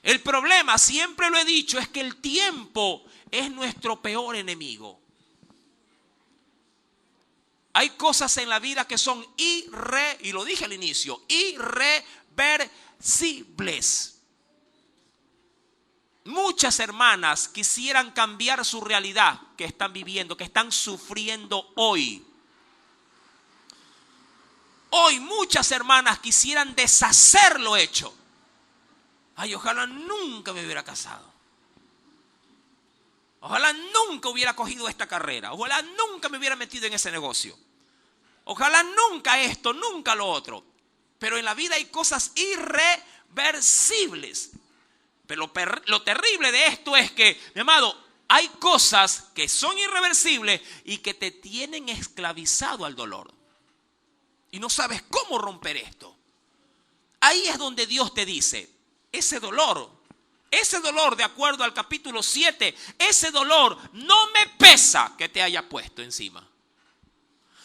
El problema, siempre lo he dicho, es que el tiempo es nuestro peor enemigo. Hay cosas en la vida que son y lo dije al inicio, irreversibles. Muchas hermanas quisieran cambiar su realidad que están viviendo, que están sufriendo hoy. Hoy muchas hermanas quisieran deshacer lo hecho. Ay, ojalá nunca me hubiera casado. Ojalá nunca hubiera cogido esta carrera. Ojalá nunca me hubiera metido en ese negocio. Ojalá nunca esto, nunca lo otro. Pero en la vida hay cosas irreversibles. Pero lo terrible de esto es que, mi amado, hay cosas que son irreversibles y que te tienen esclavizado al dolor. Y no sabes cómo romper esto. Ahí es donde Dios te dice, ese dolor de acuerdo al capítulo 7, ese dolor no me pesa que te haya puesto encima.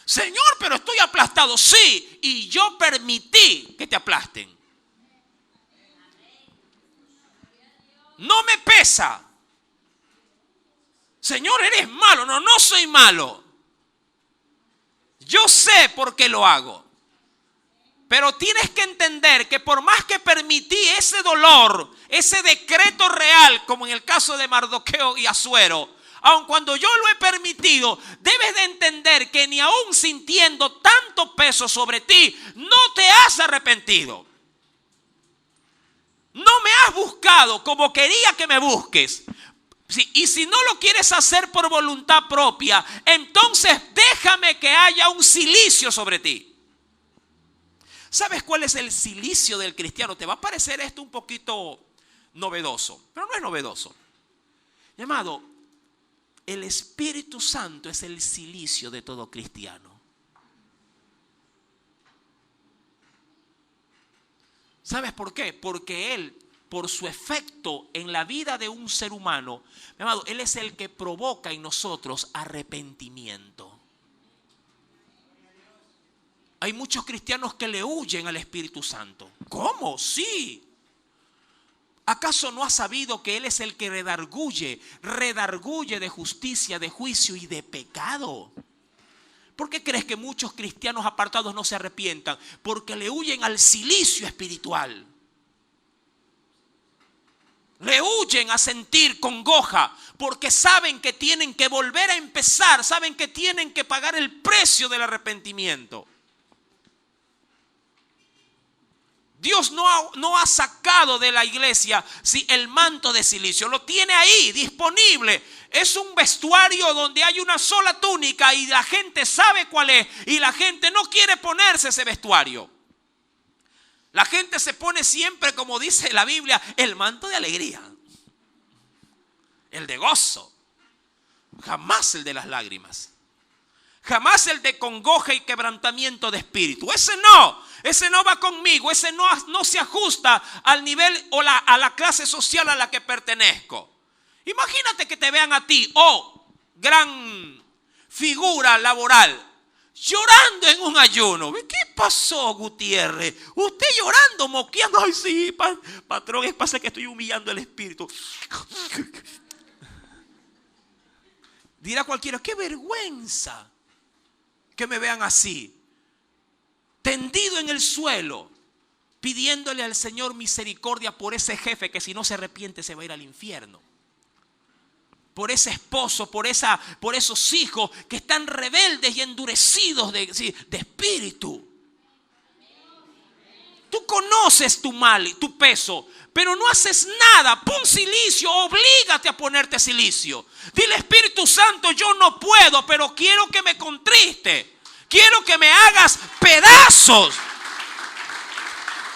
Señor, pero estoy aplastado. Sí, y yo permití que te aplasten. No me pesa. Señor, eres malo. No soy malo. Yo sé por qué lo hago. Pero tienes que entender que por más que permití ese dolor, ese decreto real, como en el caso de Mardoqueo y Asuero, aun cuando yo lo he permitido, debes de entender que ni aún sintiendo tanto peso sobre ti, no te has arrepentido. No me has buscado como quería que me busques. Y si no lo quieres hacer por voluntad propia, entonces déjame que haya un cilicio sobre ti. ¿Sabes cuál es el cilicio del cristiano? Te va a parecer esto un poquito novedoso, pero no es novedoso. Mi amado, el Espíritu Santo es el cilicio de todo cristiano. ¿Sabes por qué? Porque Él, por su efecto en la vida de un ser humano, mi amado, Él es el que provoca en nosotros arrepentimiento. Hay muchos cristianos que le huyen al Espíritu Santo. ¿Cómo? Sí. ¿Acaso no has sabido que Él es el que redarguye de justicia, de juicio y de pecado? ¿Por qué crees que muchos cristianos apartados no se arrepientan? Porque le huyen al cilicio espiritual. Le huyen a sentir congoja porque saben que tienen que volver a empezar, saben que tienen que pagar el precio del arrepentimiento. Dios no ha sacado de la iglesia el manto de cilicio, lo tiene ahí disponible. Es un vestuario donde hay una sola túnica y la gente sabe cuál es y la gente no quiere ponerse ese vestuario. La gente se pone siempre, como dice la Biblia, el manto de alegría, el de gozo, jamás el de las lágrimas. Jamás el de congoja y quebrantamiento de espíritu. Ese no va conmigo. Ese no se ajusta al nivel o a la clase social a la que pertenezco. Imagínate que te vean a ti, gran figura laboral, llorando en un ayuno. ¿Qué pasó, Gutiérrez? Usted llorando, moqueando. Ay, sí, patrón, es pasa que estoy humillando el espíritu. Dirá cualquiera, qué vergüenza que me vean así, tendido en el suelo, pidiéndole al Señor misericordia por ese jefe que si no se arrepiente se va a ir al infierno. Por ese esposo, por esos hijos que están rebeldes y endurecidos de espíritu. Tú conoces tu mal, tu peso, pero no haces nada. Pon cilicio, oblígate a ponerte cilicio. Dile, Espíritu Santo, yo no puedo, pero quiero que me contriste. Quiero que me hagas pedazos.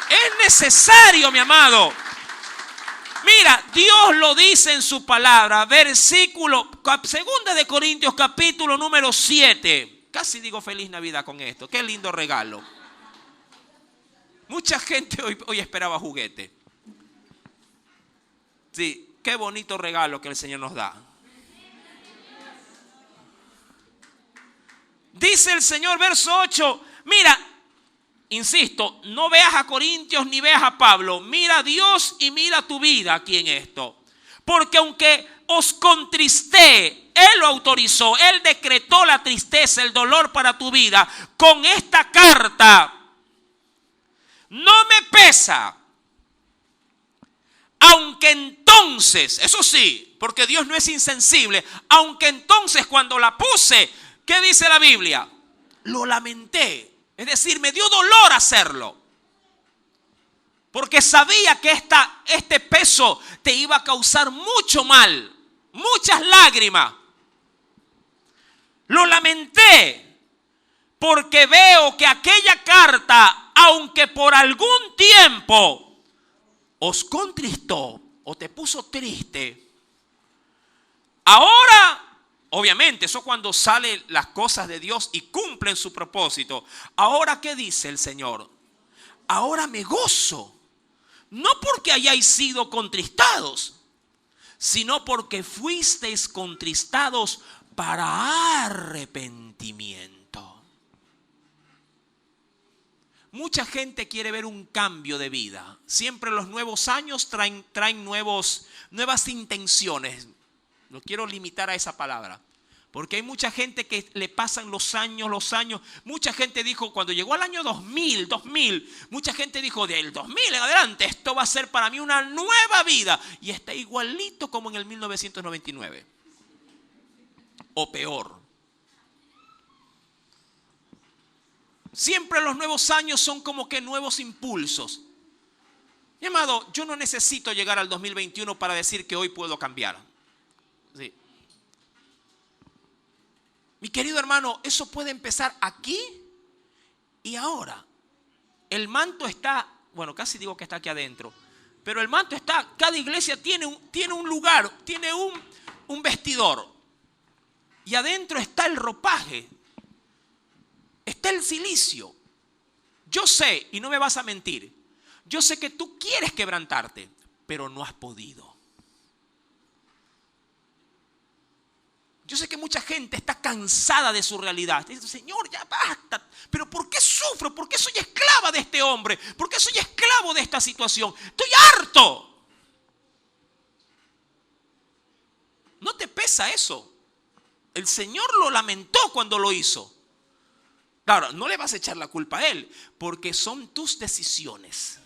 Es necesario, mi amado. Mira, Dios lo dice en su palabra, versículo, 2 de Corintios, capítulo número 7. Casi digo feliz Navidad con esto. Qué lindo regalo. Mucha gente hoy esperaba juguete. Sí, qué bonito regalo que el Señor nos da. Dice el Señor, verso 8, mira, insisto, no veas a Corintios ni veas a Pablo. Mira a Dios y mira tu vida aquí en esto. Porque aunque os contristé, Él lo autorizó, Él decretó la tristeza, el dolor para tu vida. Con esta carta no me pesa. Aunque entonces, eso sí, porque Dios no es insensible, aunque entonces cuando la puse, ¿qué dice la Biblia? Lo lamenté. Es decir, me dio dolor hacerlo. Porque sabía que este peso te iba a causar mucho mal, muchas lágrimas. Lo lamenté porque veo que aquella carta, aunque por algún tiempo os contristó o te puso triste, ahora, obviamente, eso cuando salen las cosas de Dios y cumplen su propósito. Ahora, ¿qué dice el Señor? Ahora me gozo, no porque hayáis sido contristados, sino porque fuisteis contristados para arrepentimiento. Mucha gente quiere ver un cambio de vida. Siempre los nuevos años traen nuevas intenciones. No quiero limitar a esa palabra. Porque hay mucha gente que le pasan los años. Mucha gente dijo, cuando llegó al año 2000, mucha gente dijo, del 2000 en adelante, esto va a ser para mí una nueva vida. Y está igualito como en el 1999. O peor. Siempre los nuevos años son como que nuevos impulsos. Mi amado, yo no necesito llegar al 2021 para decir que hoy puedo cambiar. Sí. Mi querido hermano, eso puede empezar aquí y ahora. El manto está, bueno, casi digo que está aquí adentro, pero el manto está, cada iglesia tiene un lugar, tiene un vestidor. y adentro está el ropaje, está el silicio. Yo sé, y no me vas a mentir, yo sé que tú quieres quebrantarte, pero no has podido. Yo sé que mucha gente está cansada de su realidad. Dice, Señor, ya basta. Pero ¿por qué sufro? ¿Por qué soy esclava de este hombre? ¿Por qué soy esclavo de esta situación? Estoy harto. ¿No te pesa eso? El Señor lo lamentó cuando lo hizo. Claro, no le vas a echar la culpa a Él, porque son tus decisiones.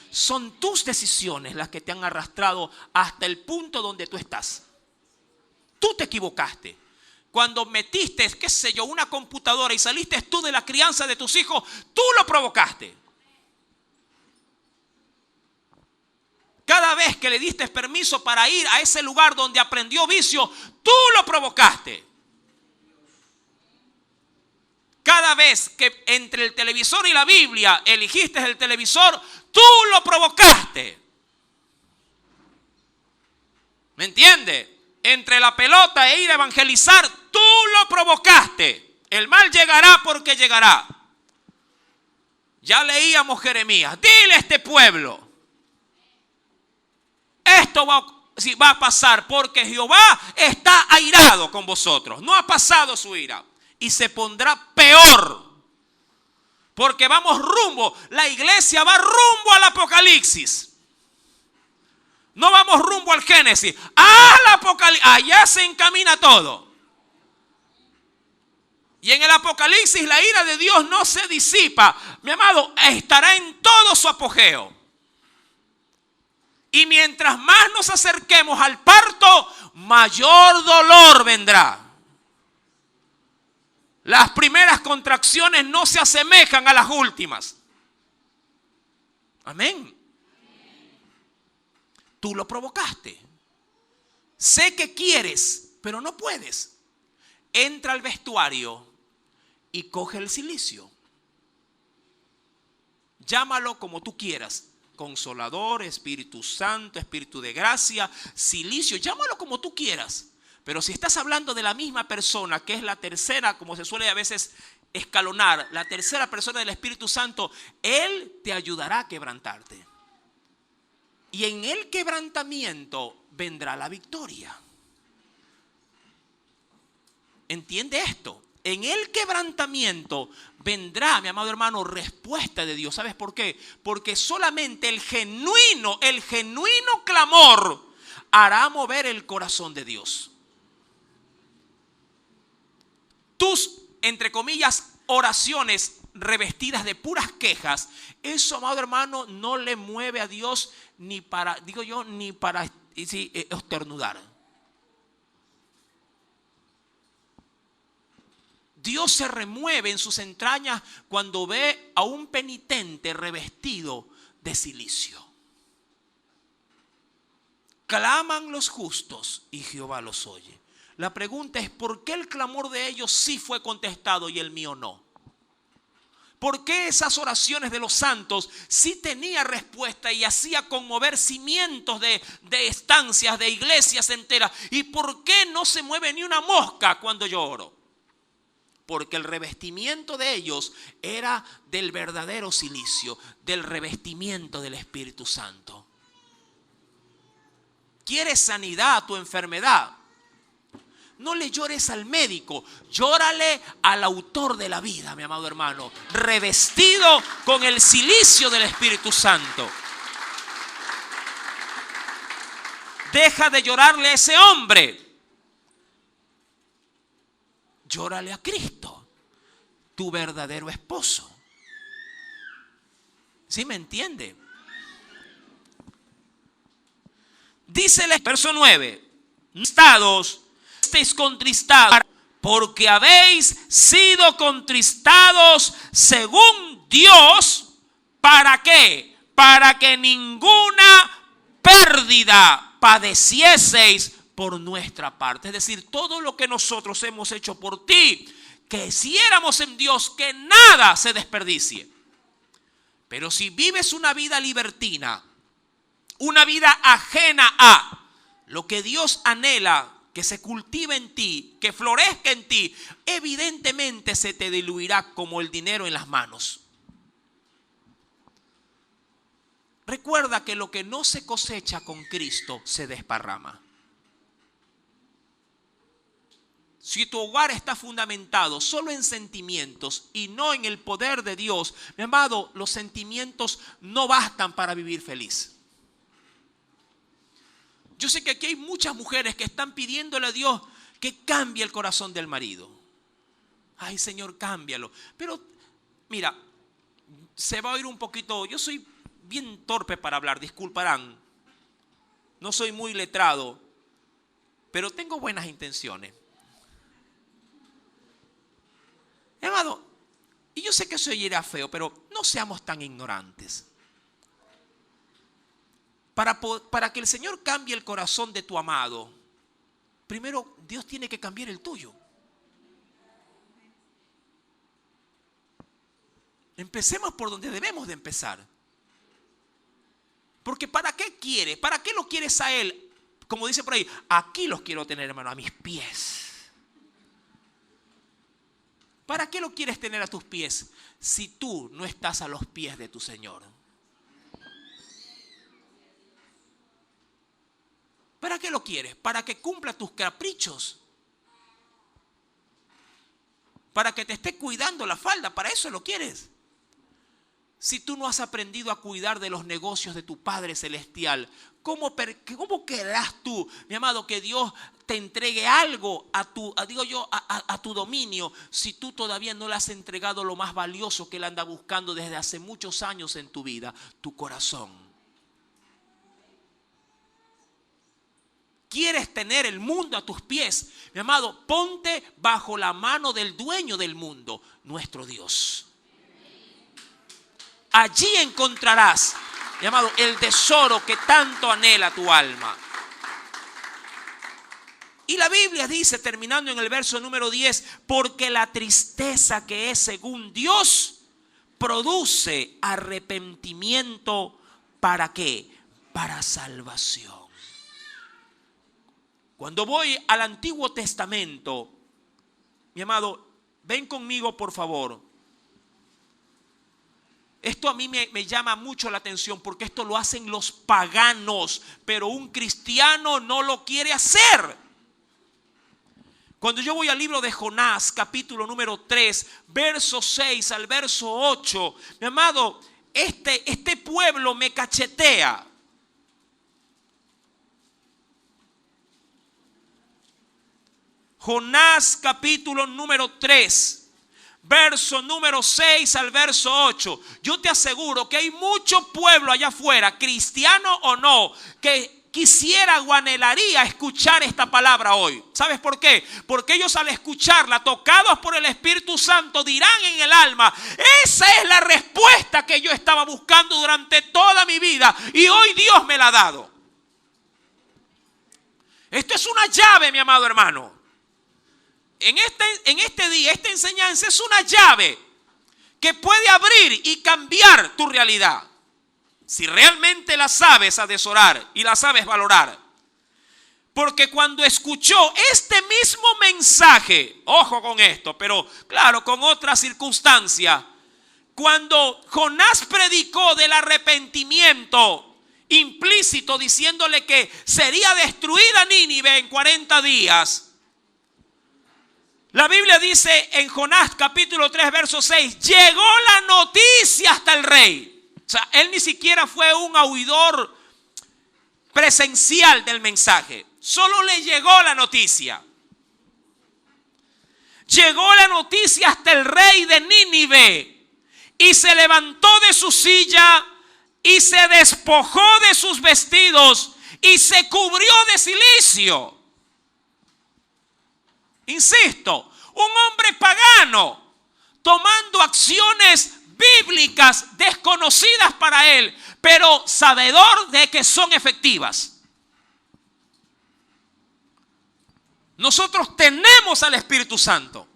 Son tus decisiones las que te han arrastrado hasta el punto donde tú estás. Tú te equivocaste. Cuando metiste, qué sé yo, una computadora y saliste tú de la crianza de tus hijos, tú lo provocaste. Cada vez que le diste permiso para ir a ese lugar donde aprendió vicio, tú lo provocaste. Cada vez que entre el televisor y la Biblia elegiste el televisor, tú lo provocaste. ¿Me entiendes? Entre la pelota e ir a evangelizar, tú lo provocaste. El mal llegará porque llegará. Ya leíamos Jeremías. Dile a este pueblo, esto va a pasar porque Jehová está airado con vosotros. No ha pasado su ira. Y se pondrá peor. Porque vamos rumbo, la iglesia va rumbo al Apocalipsis. No vamos rumbo al Génesis, al Apocalipsis. Allá se encamina todo. Y en el Apocalipsis la ira de Dios no se disipa. Mi amado, estará en todo su apogeo. Y mientras más nos acerquemos al parto, mayor dolor vendrá. Las primeras contracciones no se asemejan a las últimas. Amén. Tú lo provocaste. Sé que quieres, pero no puedes. Entra al vestuario y coge el silicio. Llámalo como tú quieras. Consolador, Espíritu Santo, Espíritu de gracia, silicio. Llámalo como tú quieras. Pero si estás hablando de la misma persona, que es la tercera, como se suele a veces escalonar, la tercera persona del Espíritu Santo, Él te ayudará a quebrantarte. Y en el quebrantamiento vendrá la victoria. ¿Entiende esto? En el quebrantamiento vendrá, mi amado hermano, respuesta de Dios. ¿Sabes por qué? Porque solamente el genuino clamor hará mover el corazón de Dios. Tus, entre comillas, oraciones revestidas de puras quejas, eso, amado hermano, no le mueve a Dios ni para, ni para estornudar. Dios se remueve en sus entrañas cuando ve a un penitente revestido de silicio. Claman los justos y Jehová los oye. La pregunta es, ¿por qué el clamor de ellos sí fue contestado y el mío no? ¿Por qué esas oraciones de los santos sí tenía respuesta y hacía conmover cimientos de estancias, de iglesias enteras? ¿Y por qué no se mueve ni una mosca cuando yo oro? Porque el revestimiento de ellos era del verdadero silicio, del revestimiento del Espíritu Santo. ¿Quieres sanidad a tu enfermedad? No le llores al médico, llórale al autor de la vida, mi amado hermano, revestido con el silicio del Espíritu Santo. Deja de llorarle a ese hombre. Llórale a Cristo, tu verdadero esposo. ¿Sí me entiende? Dice el verso 9, estéis contristados, porque habéis sido contristados según Dios. ¿Para qué? Para que ninguna pérdida padecieseis por nuestra parte. Es decir, todo lo que nosotros hemos hecho por ti, que hiciéramos en Dios, que nada se desperdicie. Pero si vives una vida libertina, una vida ajena a lo que Dios anhela que se cultive en ti, que florezca en ti, evidentemente se te diluirá como el dinero en las manos. Recuerda que lo que no se cosecha con Cristo se desparrama. Si tu hogar está fundamentado solo en sentimientos y no en el poder de Dios, mi amado, los sentimientos no bastan para vivir feliz. Yo sé que aquí hay muchas mujeres que están pidiéndole a Dios que cambie el corazón del marido. Ay, Señor, cámbialo. Pero, mira, se va a oír un poquito, yo soy bien torpe para hablar, disculparán. No soy muy letrado, pero tengo buenas intenciones. Amado, y yo sé que eso oirá feo, pero no seamos tan ignorantes. Para que el Señor cambie el corazón de tu amado, primero Dios tiene que cambiar el tuyo. Empecemos por donde debemos de empezar. Porque ¿para qué quieres? ¿Para qué lo quieres a Él? Como dice por ahí, aquí los quiero tener, hermano, a mis pies. ¿Para qué lo quieres tener a tus pies si tú no estás a los pies de tu Señor? ¿Para qué lo quieres? ¿Para que cumpla tus caprichos? ¿Para que te esté cuidando la falda? ¿Para eso lo quieres? Si tú no has aprendido a cuidar de los negocios de tu Padre Celestial, ¿cómo querrás tú, mi amado, que Dios te entregue algo a tu dominio si tú todavía no le has entregado lo más valioso que Él anda buscando desde hace muchos años en tu vida, tu corazón? ¿Quieres tener el mundo a tus pies? Mi amado, ponte bajo la mano del dueño del mundo, nuestro Dios. Allí encontrarás, mi amado, el tesoro que tanto anhela tu alma. Y la Biblia dice, terminando en el verso número 10, porque la tristeza que es según Dios produce arrepentimiento. ¿Para qué? Para salvación. Cuando voy al Antiguo Testamento, mi amado, ven conmigo por favor. Esto a mí me llama mucho la atención porque esto lo hacen los paganos, pero un cristiano no lo quiere hacer. Cuando yo voy al libro de Jonás, capítulo número 3, verso 6 al verso 8, mi amado, este pueblo me cachetea. Jonás, capítulo número 3. Verso número 6 al verso 8. Yo te aseguro que hay mucho pueblo allá afuera, cristiano o no, que quisiera o anhelaría escuchar esta palabra hoy. ¿Sabes por qué? Porque ellos al escucharla, tocados por el Espíritu Santo, dirán en el alma: esa es la respuesta que yo estaba buscando durante toda mi vida y hoy Dios me la ha dado. Esto es una llave, mi amado hermano. En este día, esta enseñanza es una llave que puede abrir y cambiar tu realidad. Si realmente la sabes atesorar y la sabes valorar. Porque cuando escuchó este mismo mensaje, ojo con esto, pero claro, con otra circunstancia. Cuando Jonás predicó del arrepentimiento implícito, diciéndole que sería destruida Nínive en 40 días. La Biblia dice en Jonás capítulo 3 verso 6, llegó la noticia hasta el rey. O sea, él ni siquiera fue un oidor presencial del mensaje. Solo le llegó la noticia. Llegó la noticia hasta el rey de Nínive y se levantó de su silla y se despojó de sus vestidos y se cubrió de cilicio. Insisto, un hombre pagano tomando acciones bíblicas desconocidas para él, pero sabedor de que son efectivas. Nosotros tenemos al Espíritu Santo,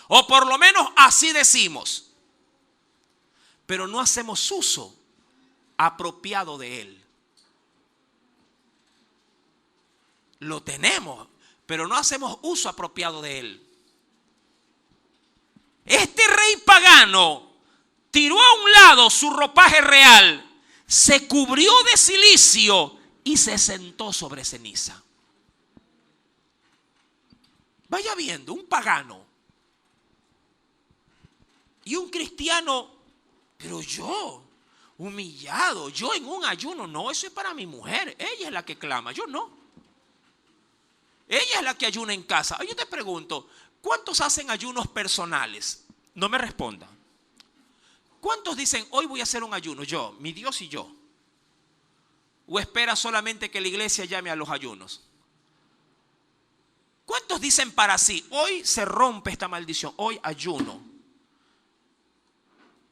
o por lo menos así decimos, pero no hacemos uso apropiado de él. Lo tenemos, pero no hacemos uso apropiado de él. Este rey pagano tiró a un lado su ropaje real, se cubrió de cilicio y se sentó sobre ceniza. Vaya viendo, un pagano y un cristiano, pero yo, humillado, yo en un ayuno. No, eso es para mi mujer, ella es la que clama, yo no. Ella es la que ayuna en casa. Yo te pregunto, ¿cuántos hacen ayunos personales? No me respondan. ¿Cuántos dicen, hoy voy a hacer un ayuno? Yo, mi Dios y yo. ¿O espera solamente que la iglesia llame a los ayunos? ¿Cuántos dicen para sí, hoy se rompe esta maldición, hoy ayuno?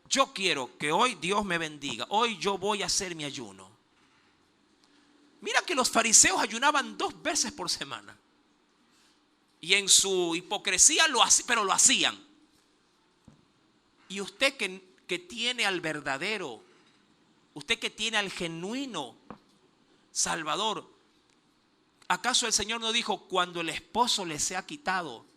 Yo quiero que hoy Dios me bendiga, hoy yo voy a hacer mi ayuno. Mira que los fariseos ayunaban 2 veces por semana. Y en su hipocresía pero lo hacían. Y usted que tiene al verdadero, usted que tiene al genuino Salvador, ¿acaso el Señor no dijo, cuando el esposo les sea quitado,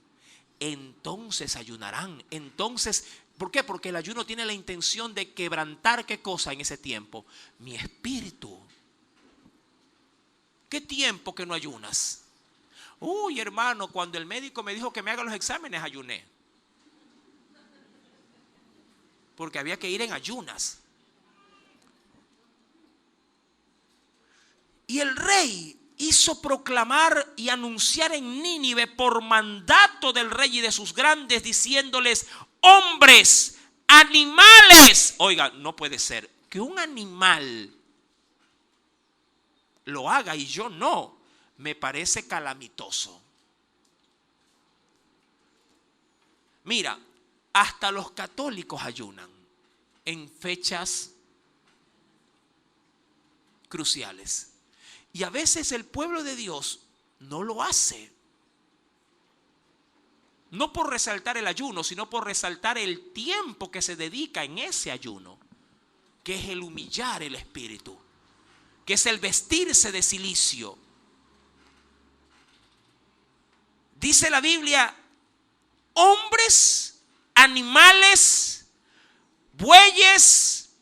entonces ayunarán? Entonces, ¿por qué? Porque el ayuno tiene la intención de quebrantar, ¿qué cosa en ese tiempo? Mi espíritu. ¿Qué tiempo que no ayunas? Uy, hermano, cuando el médico me dijo que me haga los exámenes, ayuné. Porque había que ir en ayunas. Y el rey hizo proclamar y anunciar en Nínive por mandato del rey y de sus grandes, diciéndoles, hombres, animales. Oiga, no puede ser que un animal lo haga y yo no. Me parece calamitoso. Mira, hasta los católicos ayunan en fechas cruciales. Y a veces el pueblo de Dios no lo hace. No por resaltar el ayuno, sino por resaltar el tiempo que se dedica en ese ayuno, que es el humillar el espíritu, que es el vestirse de cilicio. Dice la Biblia, hombres, animales, bueyes,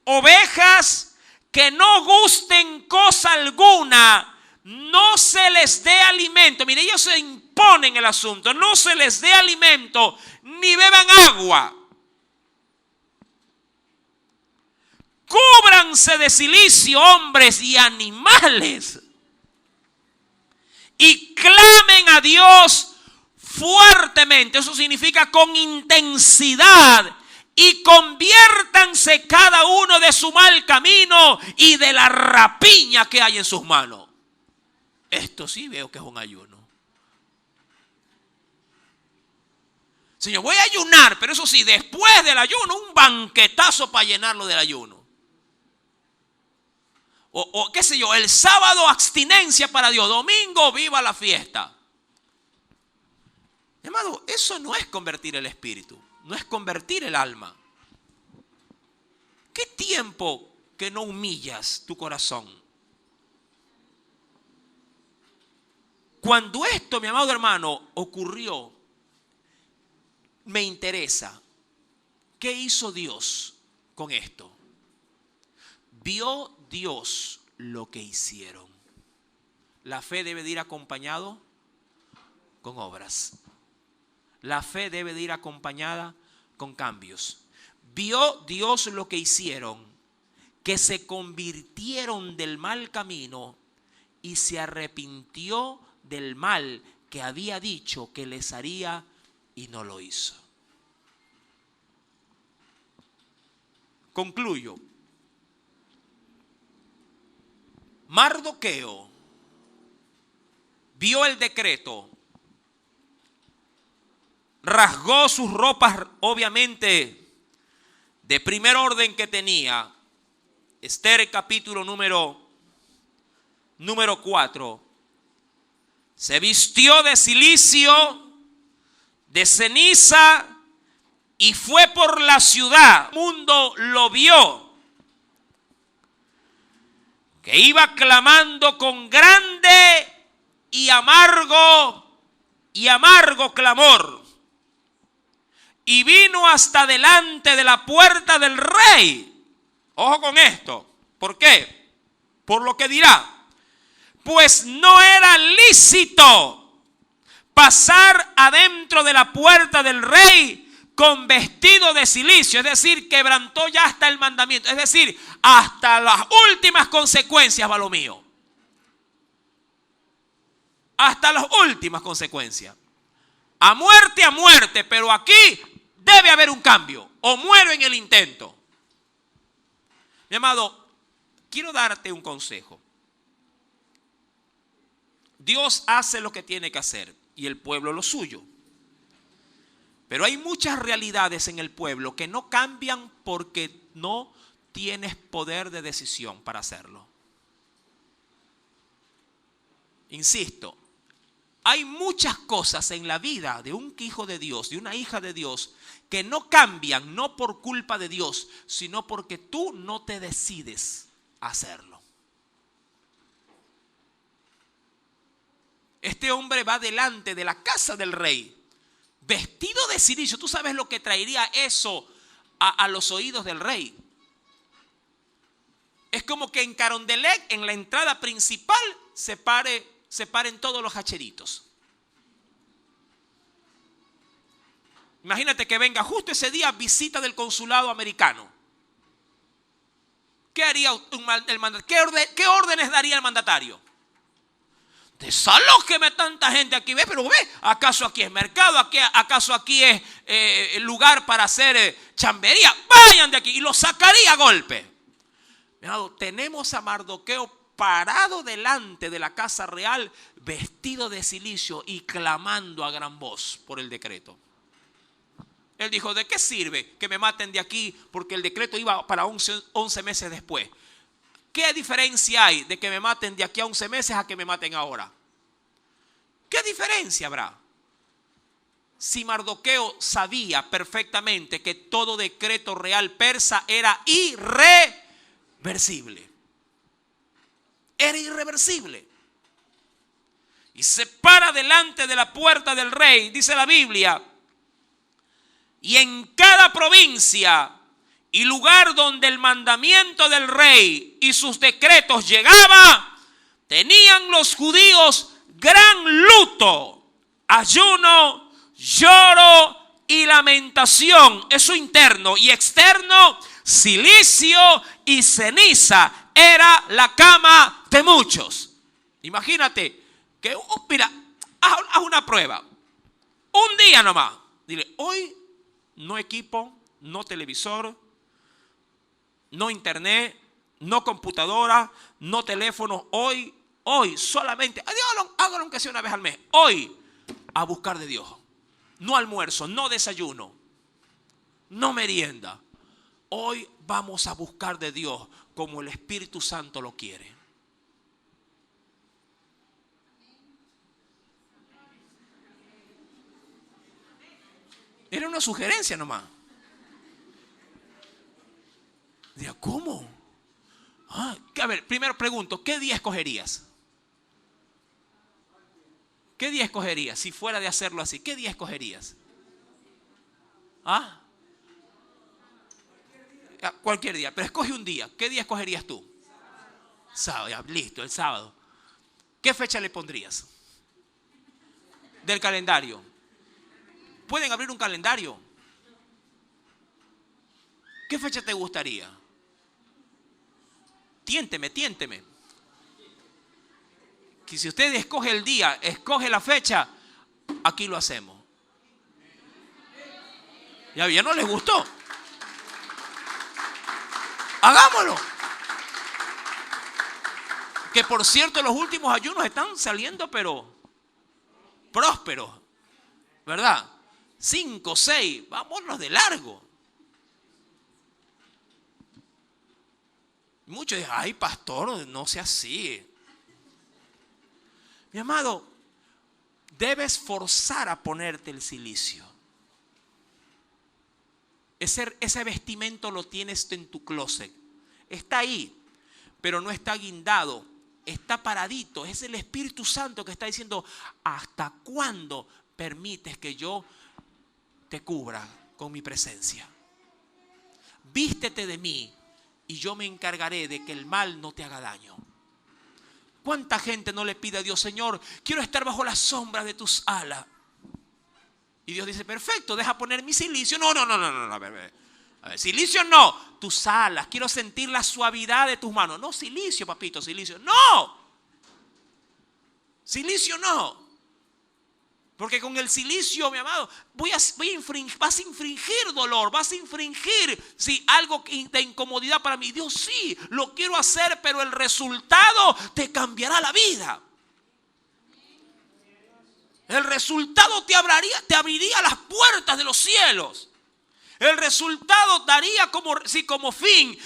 ovejas, que no gusten cosa alguna, no se les dé alimento. Mire, ellos se imponen el asunto, no se les dé alimento, ni beban agua. Cúbranse de cilicio, hombres y animales, y clamen a Dios fuertemente. Eso significa con intensidad. Y conviértanse cada uno de su mal camino y de la rapiña que hay en sus manos. Esto sí veo que es un ayuno. Señor, voy a ayunar, pero eso sí, después del ayuno, un banquetazo para llenarlo del ayuno. O qué sé yo, el sábado abstinencia para Dios, domingo viva la fiesta. Hermano, eso no es convertir el espíritu. No es convertir el alma. ¿Qué tiempo que no humillas tu corazón? Cuando esto, mi amado hermano, ocurrió, me interesa, ¿qué hizo Dios con esto? Vio Dios lo que hicieron. La fe debe de ir acompañado con obras. La fe debe de ir acompañada con cambios. Vio Dios lo que hicieron, que se convirtieron del mal camino y se arrepintió del mal que había dicho que les haría y no lo hizo. Concluyo. Mardoqueo vio el decreto, rasgó sus ropas, obviamente, de primer orden que tenía. Esther capítulo número 4. Se vistió de cilicio, de ceniza, y fue por la ciudad. El mundo lo vio, que iba clamando con grande y amargo y amargo clamor, y vino hasta delante de la puerta del rey. Ojo con esto. ¿Por qué? Por lo que dirá. Pues no era lícito pasar adentro de la puerta del rey con vestido de cilicio, es decir, quebrantó ya hasta el mandamiento, es decir, hasta las últimas consecuencias va lo mío. Hasta las últimas consecuencias. A muerte, pero aquí debe haber un cambio, o muero en el intento. Mi amado, quiero darte un consejo. Dios hace lo que tiene que hacer y el pueblo lo suyo. Pero hay muchas realidades en el pueblo que no cambian porque no tienes poder de decisión para hacerlo. Insisto, hay muchas cosas en la vida de un hijo de Dios, de una hija de Dios, que no cambian, no por culpa de Dios, sino porque tú no te decides a hacerlo. Este hombre va delante de la casa del rey, vestido de cilicio. ¿Tú sabes lo que traería eso a los oídos del rey? Es como que en Carondelet, en la entrada principal, se paren todos los hacheritos. Imagínate que venga justo ese día visita del consulado americano. ¿Qué haría el mandatario? ¿Qué órdenes daría el mandatario? Desalójeme tanta gente aquí, ¿ves? Pero ve, ¿acaso aquí es mercado? ¿Acaso aquí es lugar para hacer chambería? Vayan de aquí, y lo sacaría a golpe. Mirado, tenemos a Mardoqueo parado delante de la casa real, vestido de cilicio y clamando a gran voz por el decreto. Él dijo, ¿de qué sirve que me maten de aquí? Porque el decreto iba para 11 meses después. ¿Qué diferencia hay de que me maten de aquí a 11 meses a que me maten ahora? ¿Qué diferencia habrá? Si Mardoqueo sabía perfectamente que todo decreto real persa era irreversible. Era irreversible. Y se para delante de la puerta del rey, dice la Biblia, y en cada provincia y lugar donde el mandamiento del rey y sus decretos llegaba, tenían los judíos gran luto, ayuno, lloro y lamentación. Eso interno y externo, cilicio y ceniza era la cama de muchos. Imagínate que, mira, haz una prueba. Un día nomás. Dile, hoy no equipo, no televisor, no internet, no computadora, no teléfono. Hoy solamente, hágalo aunque sea una vez al mes. Hoy, a buscar de Dios. No almuerzo, no desayuno, no merienda. Hoy vamos a buscar de Dios como el Espíritu Santo lo quiere. Era una sugerencia nomás. Diga, ¿cómo? A ver, primero pregunto, ¿qué día escogerías? ¿Qué día escogerías? Si fuera de hacerlo así, ¿qué día escogerías? Cualquier día, pero escoge un día. ¿Qué día escogerías tú? Sábado, ya, listo, el sábado. ¿Qué fecha le pondrías? Del calendario. Pueden abrir un calendario. ¿Qué fecha te gustaría? Tiénteme. Que si usted escoge el día, escoge la fecha, aquí lo hacemos. Ya no les gustó. Hagámoslo. Que por cierto, los últimos ayunos están saliendo, pero prósperos, ¿verdad? 5, 6, vámonos de largo. Muchos dicen, ay pastor, no sea así. Mi amado, debes forzar a ponerte el cilicio. Ese vestimento lo tienes en tu closet. Está ahí, pero no está guindado. Está paradito. Es el Espíritu Santo que está diciendo, ¿hasta cuándo permites que yo te cubra con mi presencia. Vístete de mí y yo me encargaré de que el mal no te haga daño. ¿Cuánta gente no le pide a Dios, Señor, quiero estar bajo la sombra de tus alas? Y Dios dice, perfecto, deja poner mi silicio. No, a ver, silicio no, tus alas, quiero sentir la suavidad de tus manos. No, silicio, papito, silicio, no. Silicio no. Porque con el silicio, mi amado, vas a infringir dolor, vas a infringir algo de incomodidad para mí. Dios, sí, lo quiero hacer, pero el resultado te cambiará la vida. El resultado te abriría las puertas de los cielos. El resultado daría como fin,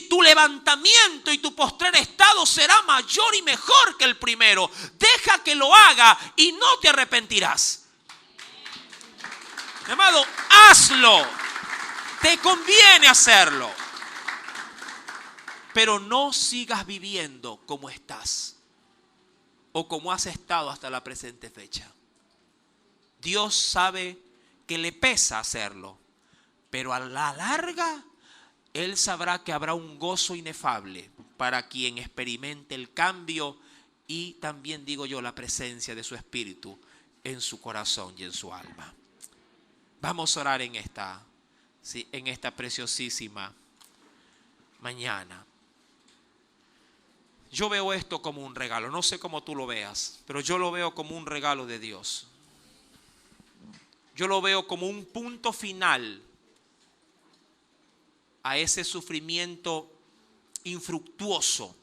tu levantamiento y tu postrer estado será mayor y mejor que el primero. Deja que lo haga y no te arrepentirás. Mi amado, hazlo. Te conviene hacerlo. Pero no sigas viviendo como estás o como has estado hasta la presente fecha. Dios sabe que le pesa hacerlo. Pero a la larga, Él sabrá que habrá un gozo inefable para quien experimente el cambio y también, digo yo, la presencia de su Espíritu en su corazón y en su alma. Vamos a orar en esta preciosísima mañana. Yo veo esto como un regalo. No sé cómo tú lo veas, pero yo lo veo como un regalo de Dios. Yo lo veo como un punto final a ese sufrimiento infructuoso.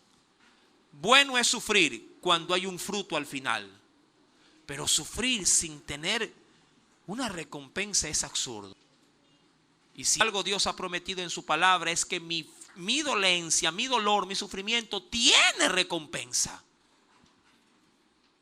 Bueno es sufrir cuando hay un fruto al final, pero sufrir sin tener una recompensa es absurdo. Y si algo Dios ha prometido en su palabra es que mi dolencia, mi dolor, mi sufrimiento tiene recompensa.